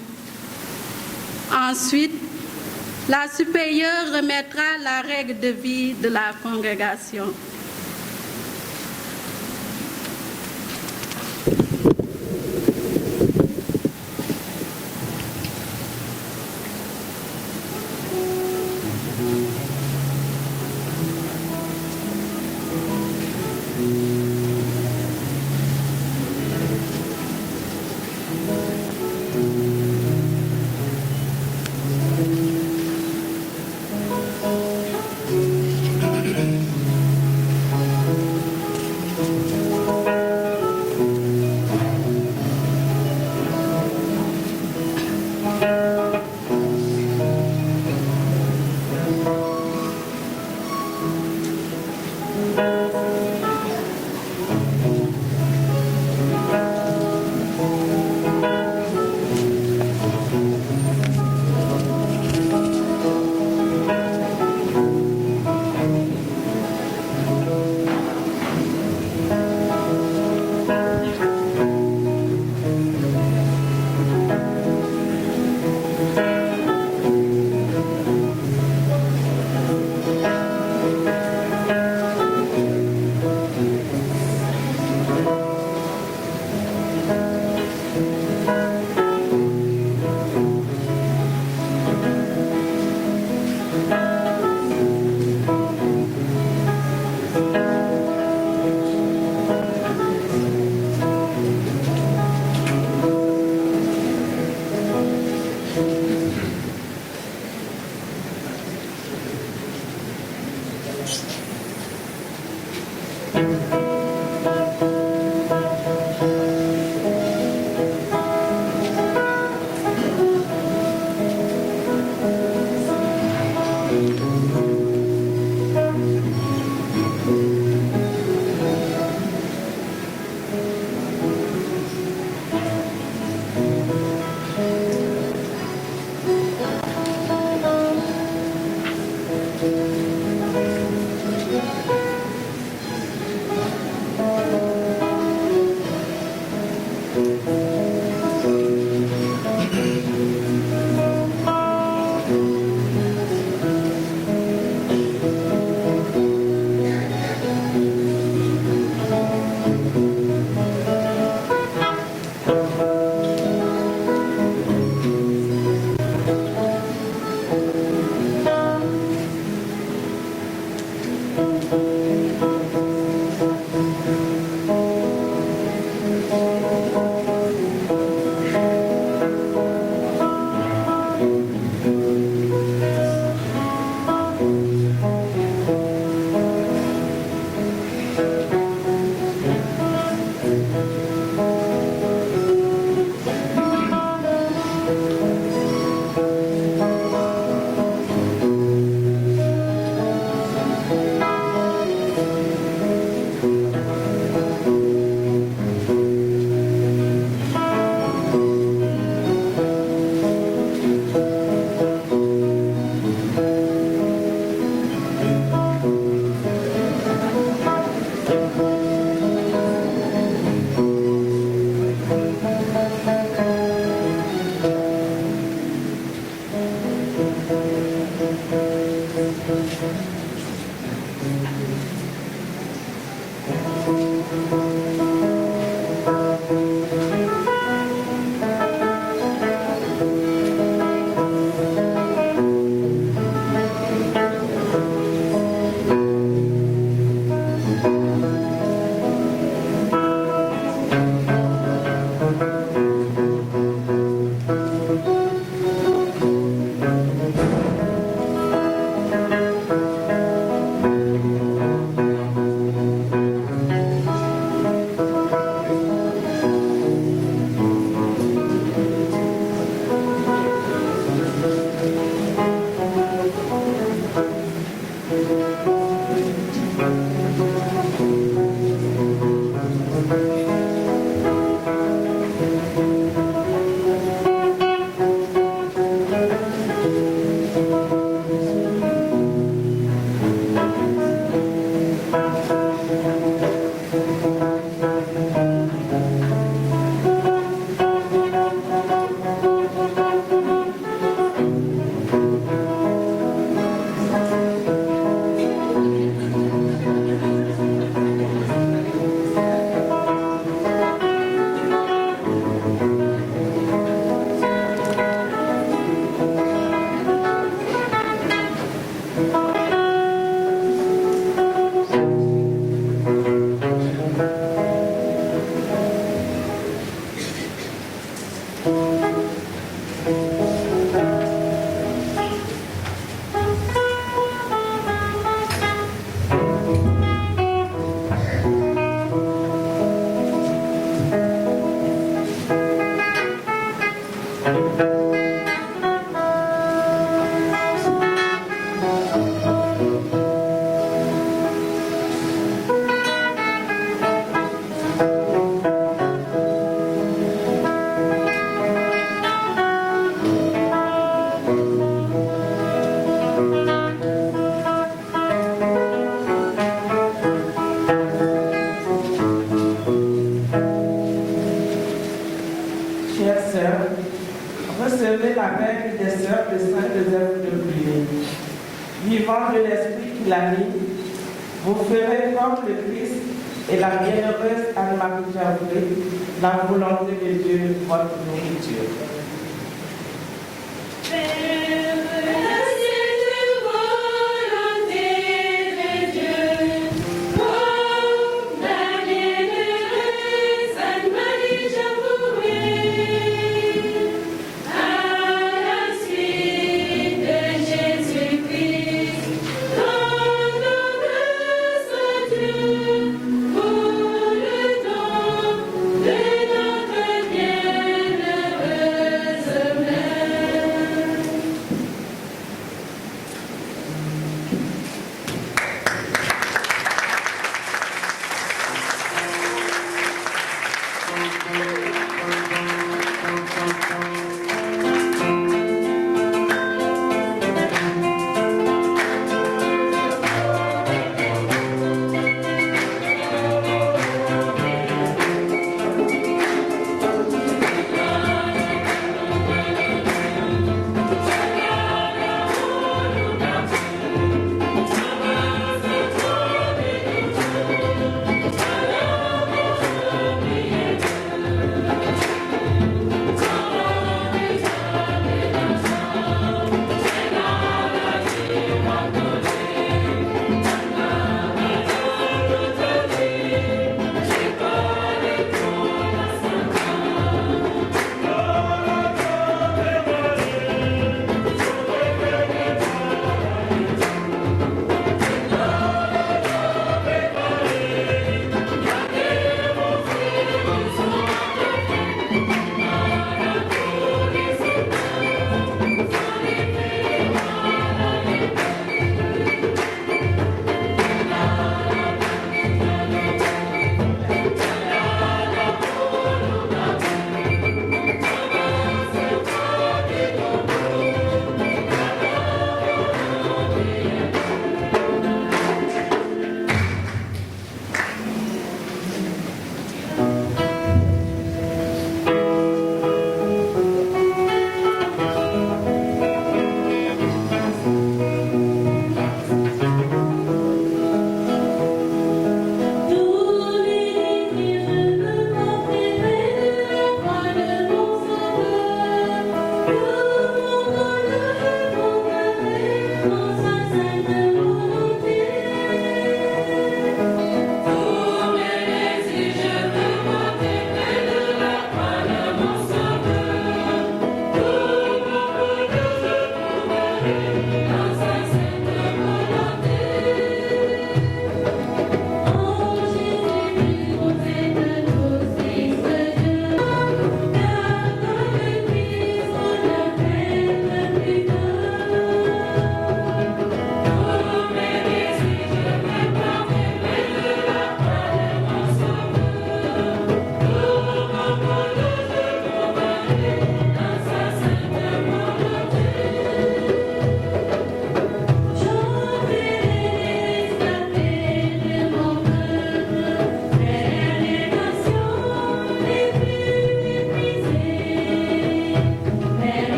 Ensuite, la supérieure remettra la règle de vie de la congrégation. des sœurs de Saint-Joseph de Cluny. Vivant de l'esprit qui l'anime, vous ferez comme le Christ et la bienheureuse Anne-Marie Javré, la volonté de Dieu, votre nourriture.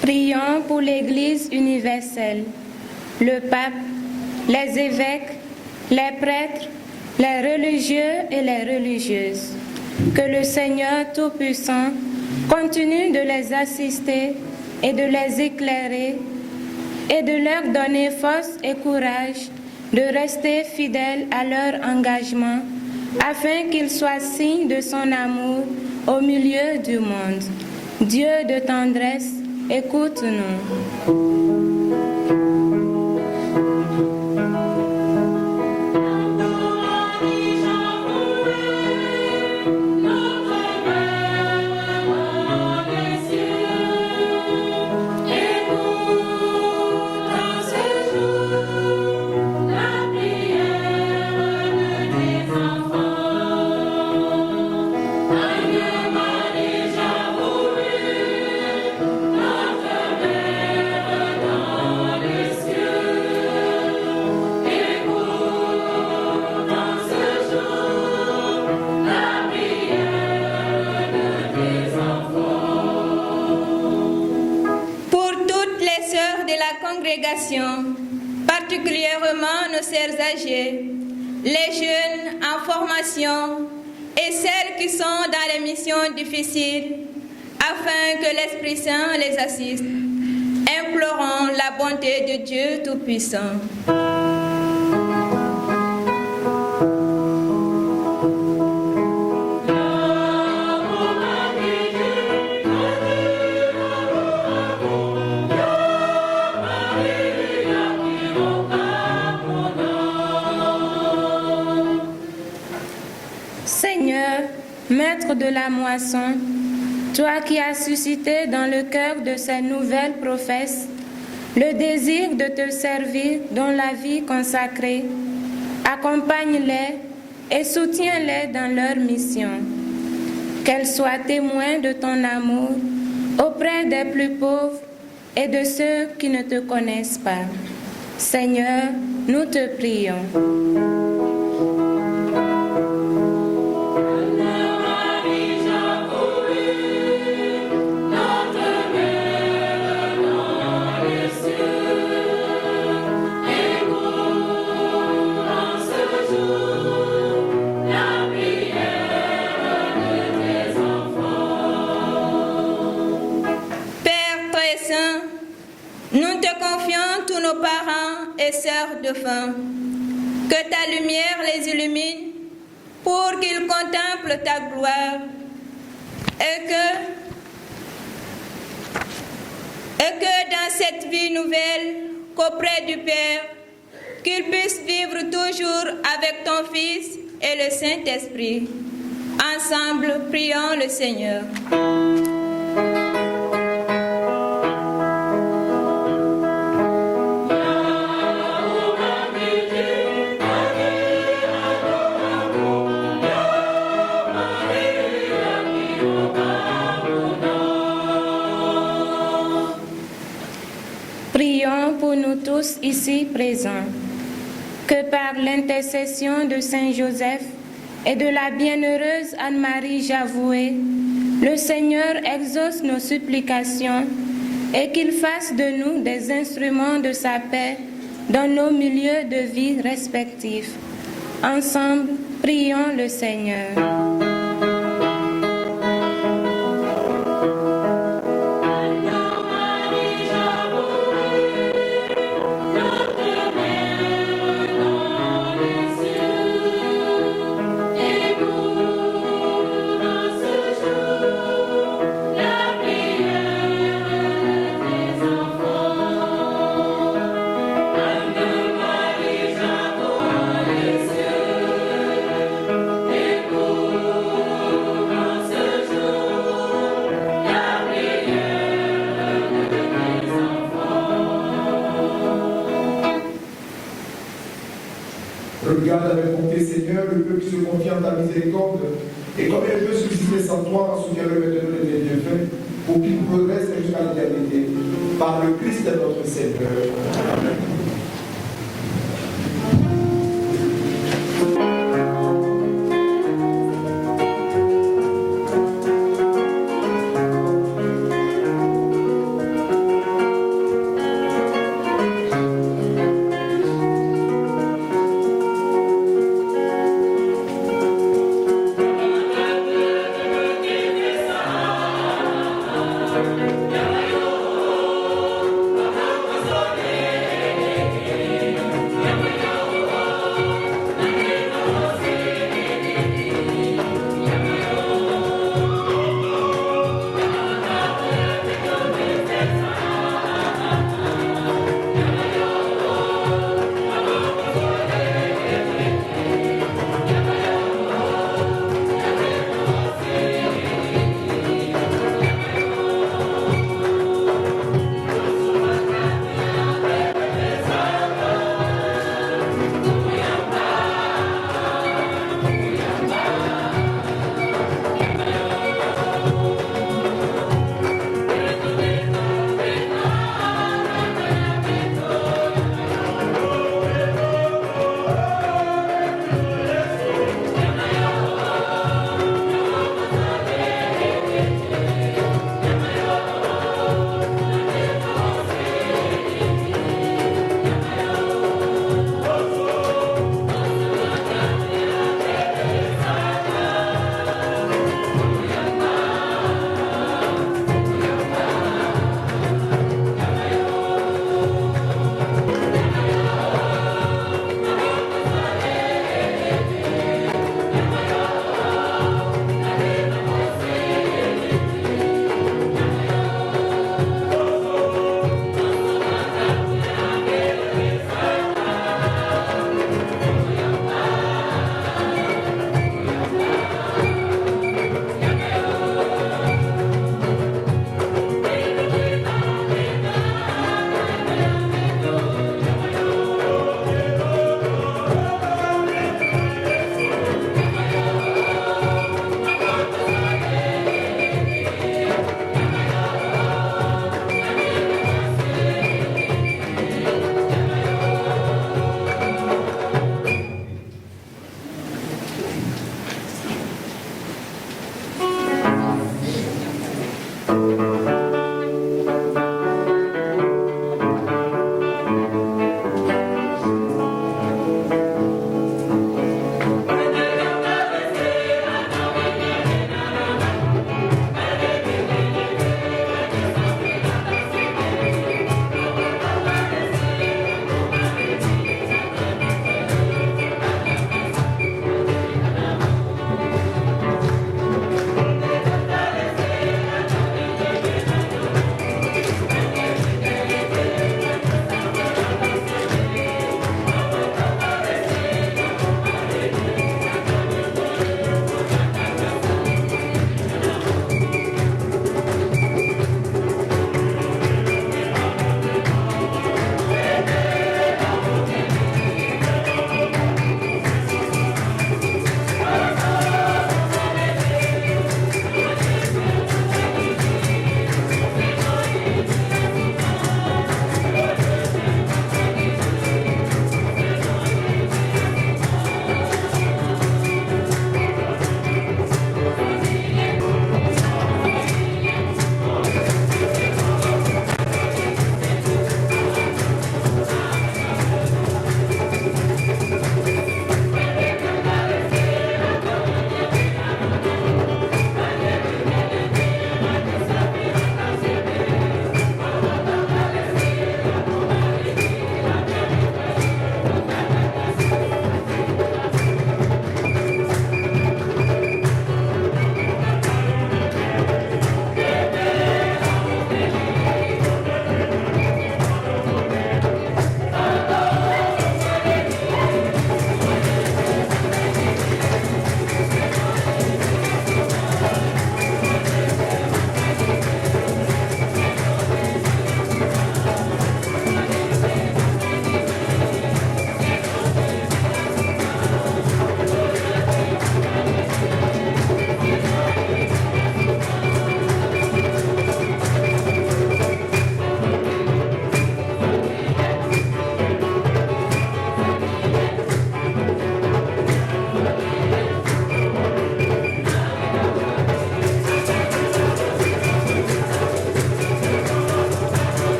Prions pour l'Église universelle, le pape, les évêques, les prêtres, les religieux et les religieuses. Que le Seigneur Tout-Puissant continue de les assister et de les éclairer et de leur donner force et courage de rester fidèles à leur engagement afin qu'ils soient signes de son amour au milieu du monde. Dieu de tendresse, écoute-nous. Particulièrement nos sœurs âgées, les jeunes en formation et celles qui sont dans les missions difficiles, afin que l'Esprit Saint les assiste. Implorons la bonté de Dieu Tout-Puissant. Maître de la moisson, toi qui as suscité dans le cœur de ces nouvelles prophètes le désir de te servir dans la vie consacrée, accompagne-les et soutiens-les dans leur mission. Qu'elles soient témoins de ton amour auprès des plus pauvres et de ceux qui ne te connaissent pas. Seigneur, nous te prions. Nous te confions tous nos parents et sœurs de faim. Que ta lumière les illumine pour qu'ils contemplent ta gloire et que dans cette vie nouvelle qu'auprès du Père, qu'ils puissent vivre toujours avec ton Fils et le Saint-Esprit. Ensemble, prions le Seigneur. Prions pour nous tous ici présents, que par l'intercession de Saint Joseph et de la bienheureuse Anne-Marie Javoué, le Seigneur exauce nos supplications et qu'il fasse de nous des instruments de sa paix dans nos milieux de vie respectifs. Ensemble, prions le Seigneur. Écoute Seigneur, le peuple qui se confie en ta miséricorde. Et comme il peut subsister sans toi, soutiens-le maintenant de tes bienfaits, pour qu'il progresse jusqu'à l'éternité. Par le Christ notre Seigneur. Amen. Yeah.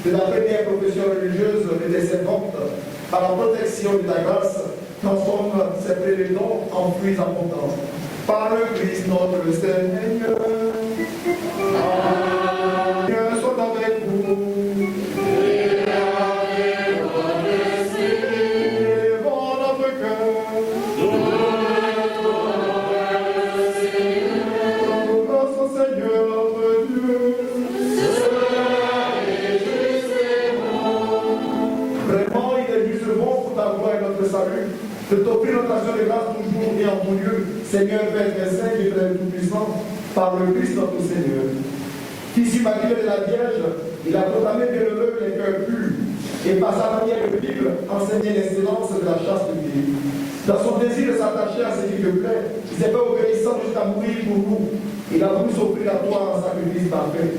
de la première profession religieuse et des servantes, par la protection de ta grâce, transforme ces prélèvements en fruits abondants. Par le Christ notre Seigneur. Amen. Dieu soit avec vous. Et avec votre esprit. Élevons notre cœur. Rendons grâce au Seigneur notre Dieu. Vraiment, il est juste bon pour ta gloire et notre salut, de t'offrir notre action de grâce toujours et en tout lieu, Seigneur Père très saint et Père tout-puissant, par le Christ notre Seigneur. Fils immaculé de la Vierge, il a proclamé bienheureux les cœurs purs, et par sa manière de vivre, enseigné l'excellence de la chasteté. Dans son désir de s'attacher à ce qui te plaît, il s'est fait obéissant jusqu'à mourir pour nous. Il a voulu s'offrir à toi en sacrifice parfait.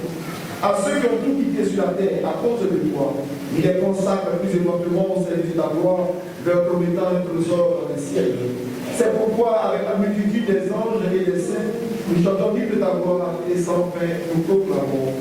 À ceux qui ont tout quitté sur la terre à cause de toi, il les consacre plus étroitement au service de ta gloire, leur promettant un trésor dans les ciels. C'est pourquoi, avec la multitude des anges et des saints, nous chantons l'hymne de ta gloire et sans fin nous proclamons.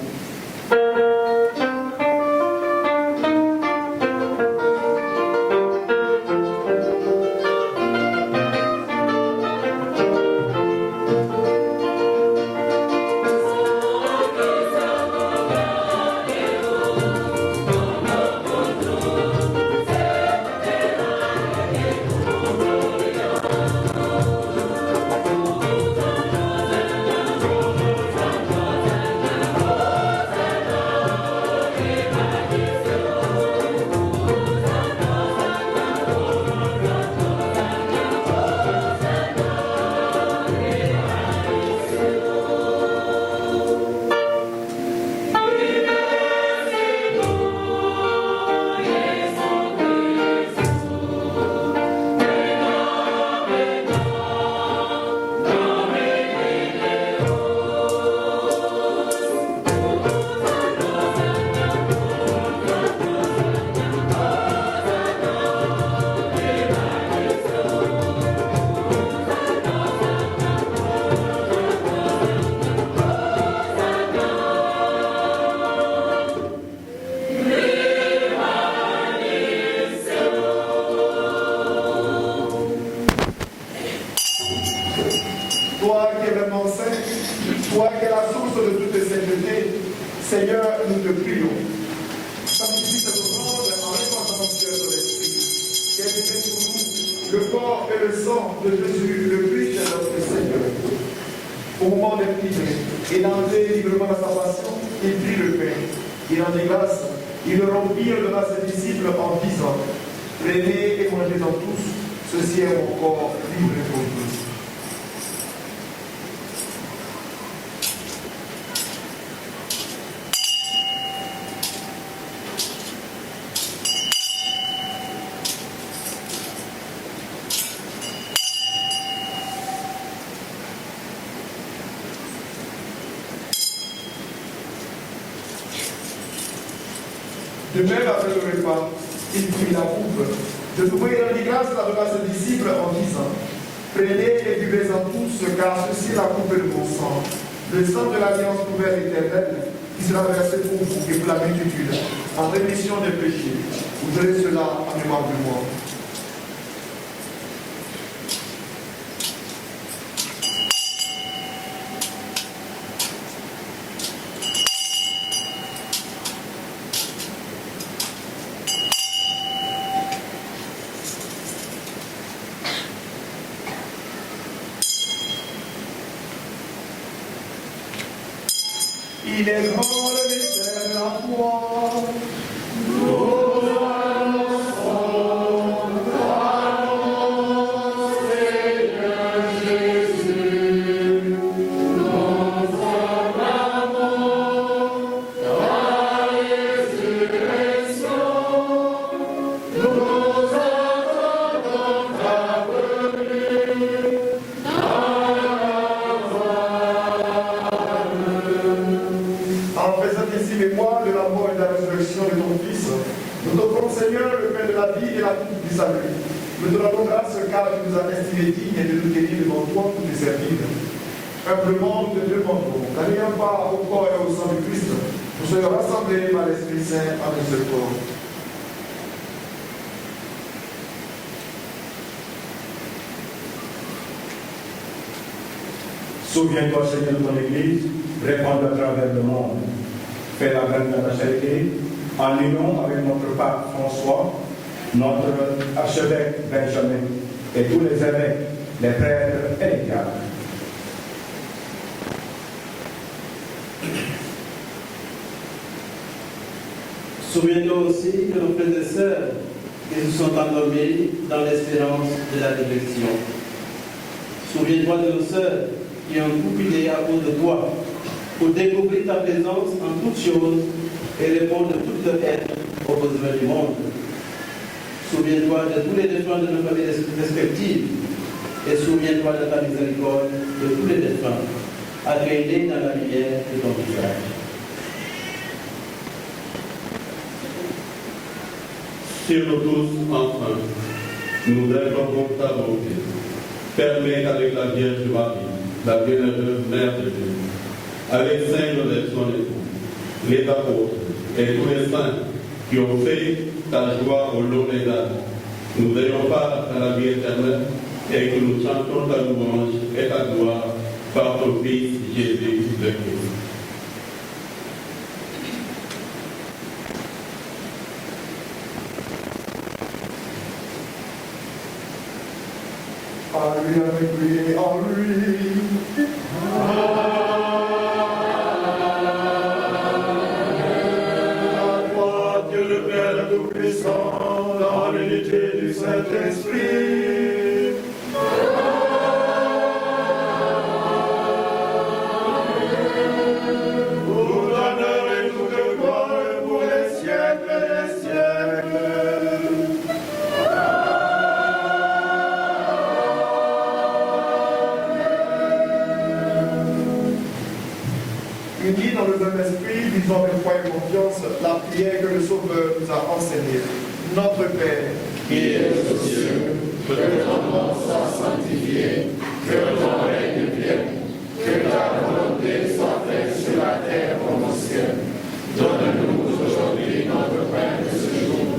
Toi qui es vraiment saint, toi qui es la source de toutes les saintetés, Seigneur, nous te prions. Sanctifie cette offrande en répandant le cœur de l'Esprit. Qu'elle devienne pour nous le corps et le sang de Jésus, le Christ de notre Seigneur. Au moment des prières, et d'entrer librement dans sa passion, il prit le pain. Il en dit grâce, il le rompit et le donna à ses disciples en disant: prenez et mangez-en tous, ceci est mon corps livré pour vous. De même, après le repas, il prit la coupe. De nouveau, il rendit grâce à ses disciples en disant: prenez et buvez-en tous, car ceci est la coupe de mon sang, le sang de l'alliance nouvelle éternelle, qui sera versé pour vous et pour la multitude, en rémission des péchés. Vous ferez cela en mémoire de moi. Il est grand le mystère de la foi. Nous annonçons ta mort, Seigneur Jésus. Nous proclamons ta résurrection. Nous attendons ta venue. En faisant ici mémoire de la mort et de la résurrection de ton Fils, nous t'offrons, Seigneur, le pain de la vie et la coupe du salut. Nous te rendons grâce car tu nous as estimés dignes de nous tenir devant toi pour te servir. Humblement, nous te demandons, n'ayant pas au corps et au sang du Christ, nous soyons rassemblés par l'Esprit Saint en un seul corps. Souviens-toi, Seigneur, de ton Église, répandue à travers le monde. Fais la grande de ta charité, en union avec notre pape François, notre archevêque Benjamin, et tous les évêques, les prêtres et les diacres. Souviens-toi aussi de nos frères et sœurs qui se sont endormis dans l'espérance de la résurrection. Souviens-toi de nos sœurs qui ont tout quitté à cause de toi pour découvrir ta présence en toutes choses et répondre de toute leur aide aux besoins du monde. Souviens-toi de tous les défunts de nos familles respectives et souviens-toi de ta miséricorde de tous les défunts, accueillis dans la lumière de ton visage. Sur nous tous, enfin, nous implorons ta bonté. Permets qu'avec la Vierge Marie, la bienheureuse Mère de Dieu, avec Saint Joseph son époux, les apôtres et tous les saints qui ont fait ta joie au long des âges, nous ayons part à la vie éternelle et que nous chantons ta louange et ta gloire par ton Fils Jésus le Christ. En lui, avec lui, en lui. À toi, Dieu le Père Tout-Puissant, dans l'unité du Saint-Esprit. Pour l'honneur et toute gloire pour les siècles des siècles. Unis dans le même esprit, disons avec foi et confiance la prière que le Sauveur nous a enseignée. Notre Père, qui es aux cieux, que ton nom soit sanctifié, que ton règne vienne, que ta volonté soit faite sur la terre comme au ciel. Donne-nous aujourd'hui notre pain de ce jour.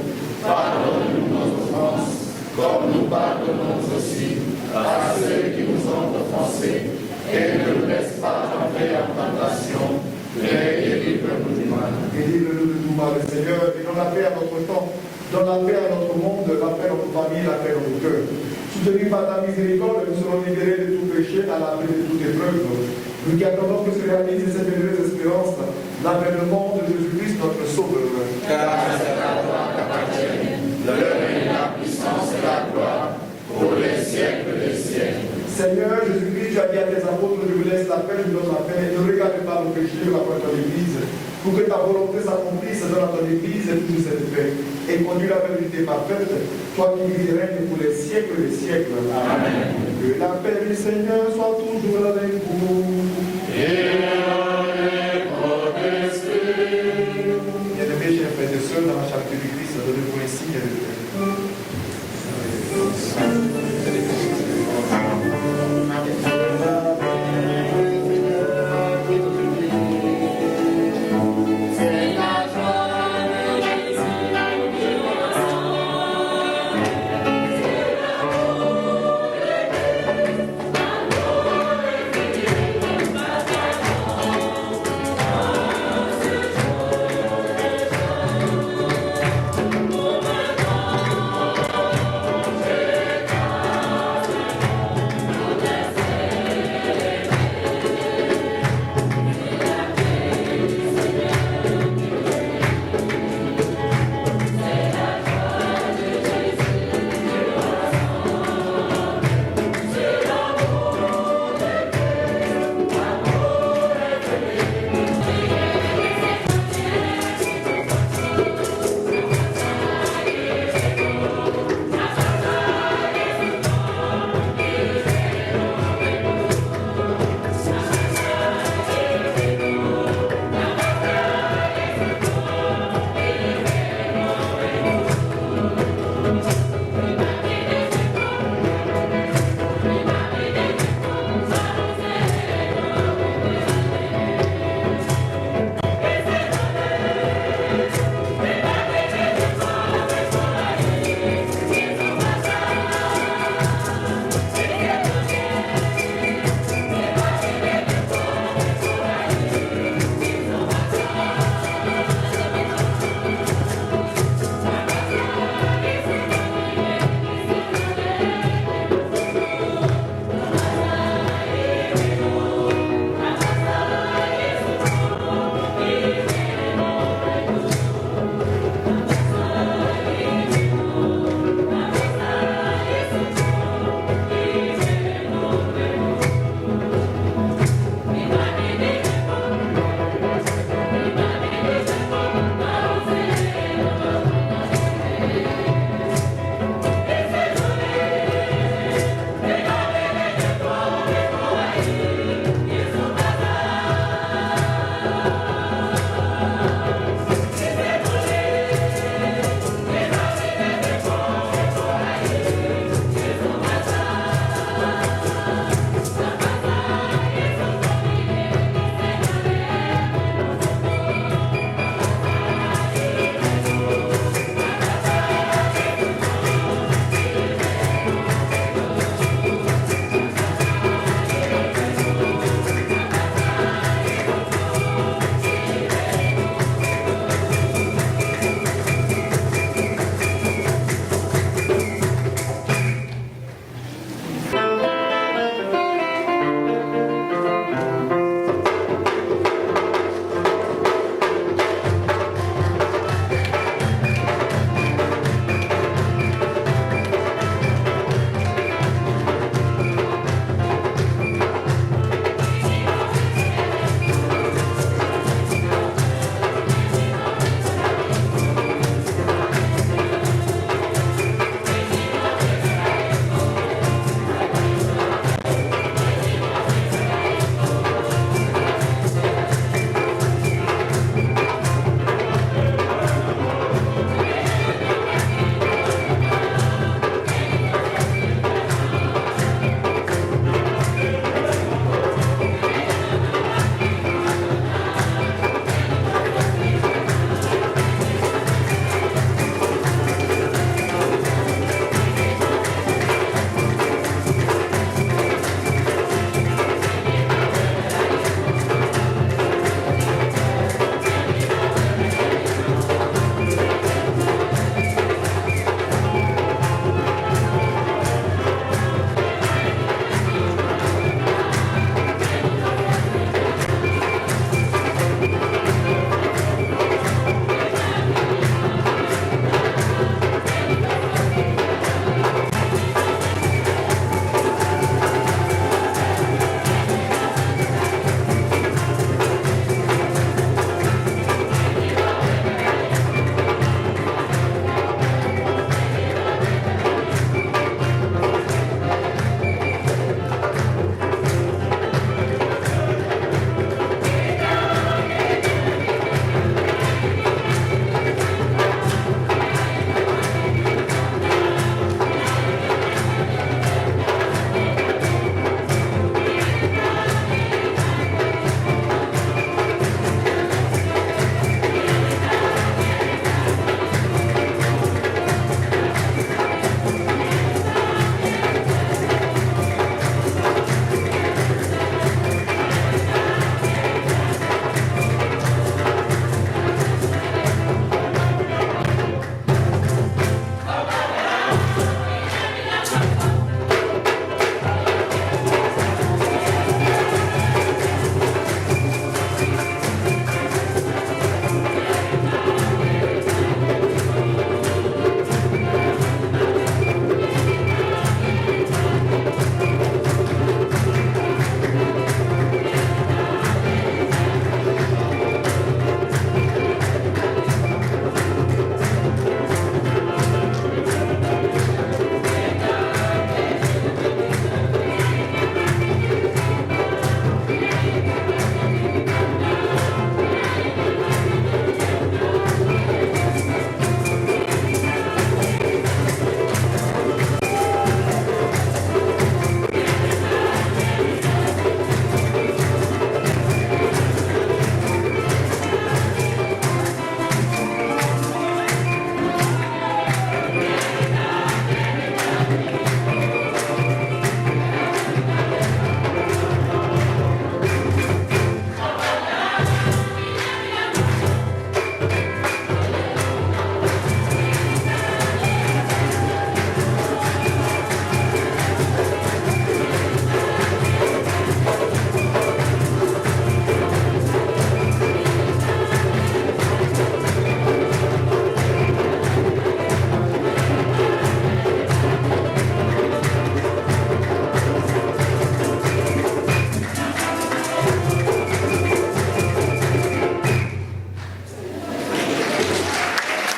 Pardonne-nous nos offenses, comme nous pardonnons aussi à ceux qui nous ont offensés. Et ne nous laisse pas entrer en tentation, mais délivre-nous du mal. Délivre-nous de tout mal, Seigneur, et donne la paix à notre temps, donne la paix à notre monde, la paix à notre famille, la paix à notre cœur. Soutenus par ta miséricorde, nous serons libérés de tout péché, à l'abri de toute épreuve. Nous qui attendons que se réalise cette bienheureuse espérance, l'avènement de Jésus-Christ, notre Sauveur. Car c'est à toi qu'appartiennent le règne, la puissance et la gloire pour les siècles des siècles. Seigneur Jésus-Christ, tu as dit à tes apôtres, je vous laisse la paix, je vous donne la paix. Ne regarde pas nos péchés, la paix de ton Église. Pour que ta volonté s'accomplisse dans ton Église et toute cette paix. Et conduis la vérité parfaite, toi qui vis et règnes pour les siècles des siècles. Amen. Que la paix du Seigneur soit toujours avec vous. Et avec votre esprit. Bien-aimés, chers frères et sœurs, dans la charité du Christ, donnez-vous un signe de paix. Amen.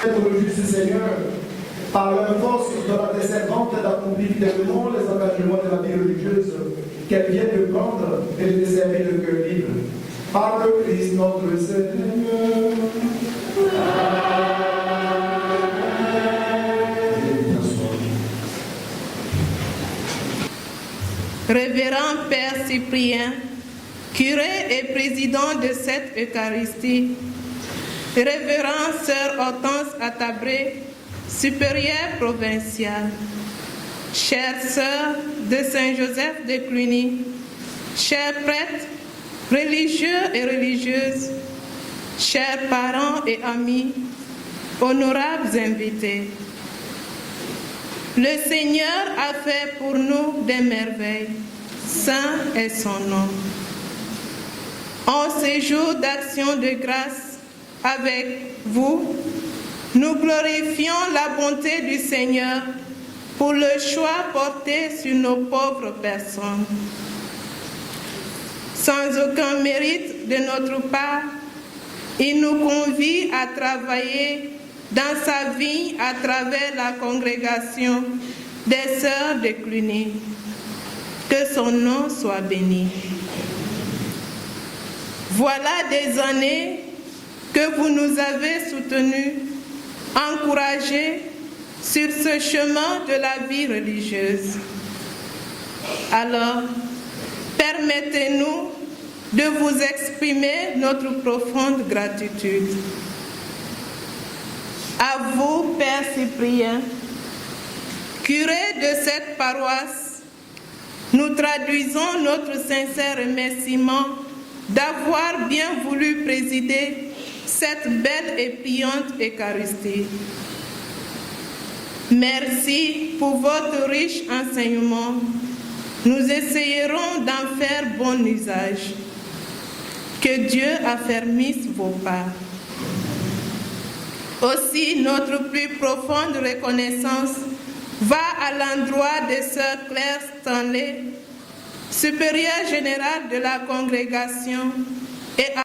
Peut-être le juste Seigneur, par leur force, donnera tes servantes d'accomplir fidèlement les engagements de la vie religieuse qu'elles viennent de prendre et de te servir le cœur libre. Par le Christ notre Seigneur. Révérend Père Cyprien, curé et président de cette Eucharistie, Révérend Sœur Hortense Attabré, supérieure provinciale, chères sœurs de Saint-Joseph de Cluny, chers prêtres, religieux et religieuses, chers parents et amis, honorables invités, le Seigneur a fait pour nous des merveilles, saint est son nom. En ces jours d'action de grâce, avec vous, nous glorifions la bonté du Seigneur pour le choix porté sur nos pauvres personnes. Sans aucun mérite de notre part, il nous convie à travailler dans sa vie à travers la congrégation des Sœurs de Cluny. Que son nom soit béni. Voilà des années que vous nous avez soutenus, encouragés sur ce chemin de la vie religieuse. Alors, permettez-nous de vous exprimer notre profonde gratitude. À vous, Père Cyprien, curé de cette paroisse, nous traduisons notre sincère remerciement d'avoir bien voulu présider cette belle et priante Eucharistie. Merci pour votre riche enseignement. Nous essayerons d'en faire bon usage. Que Dieu affermisse vos pas. Aussi, notre plus profonde reconnaissance va à l'endroit de Sœur Claire Stanley, supérieure générale de la congrégation, et à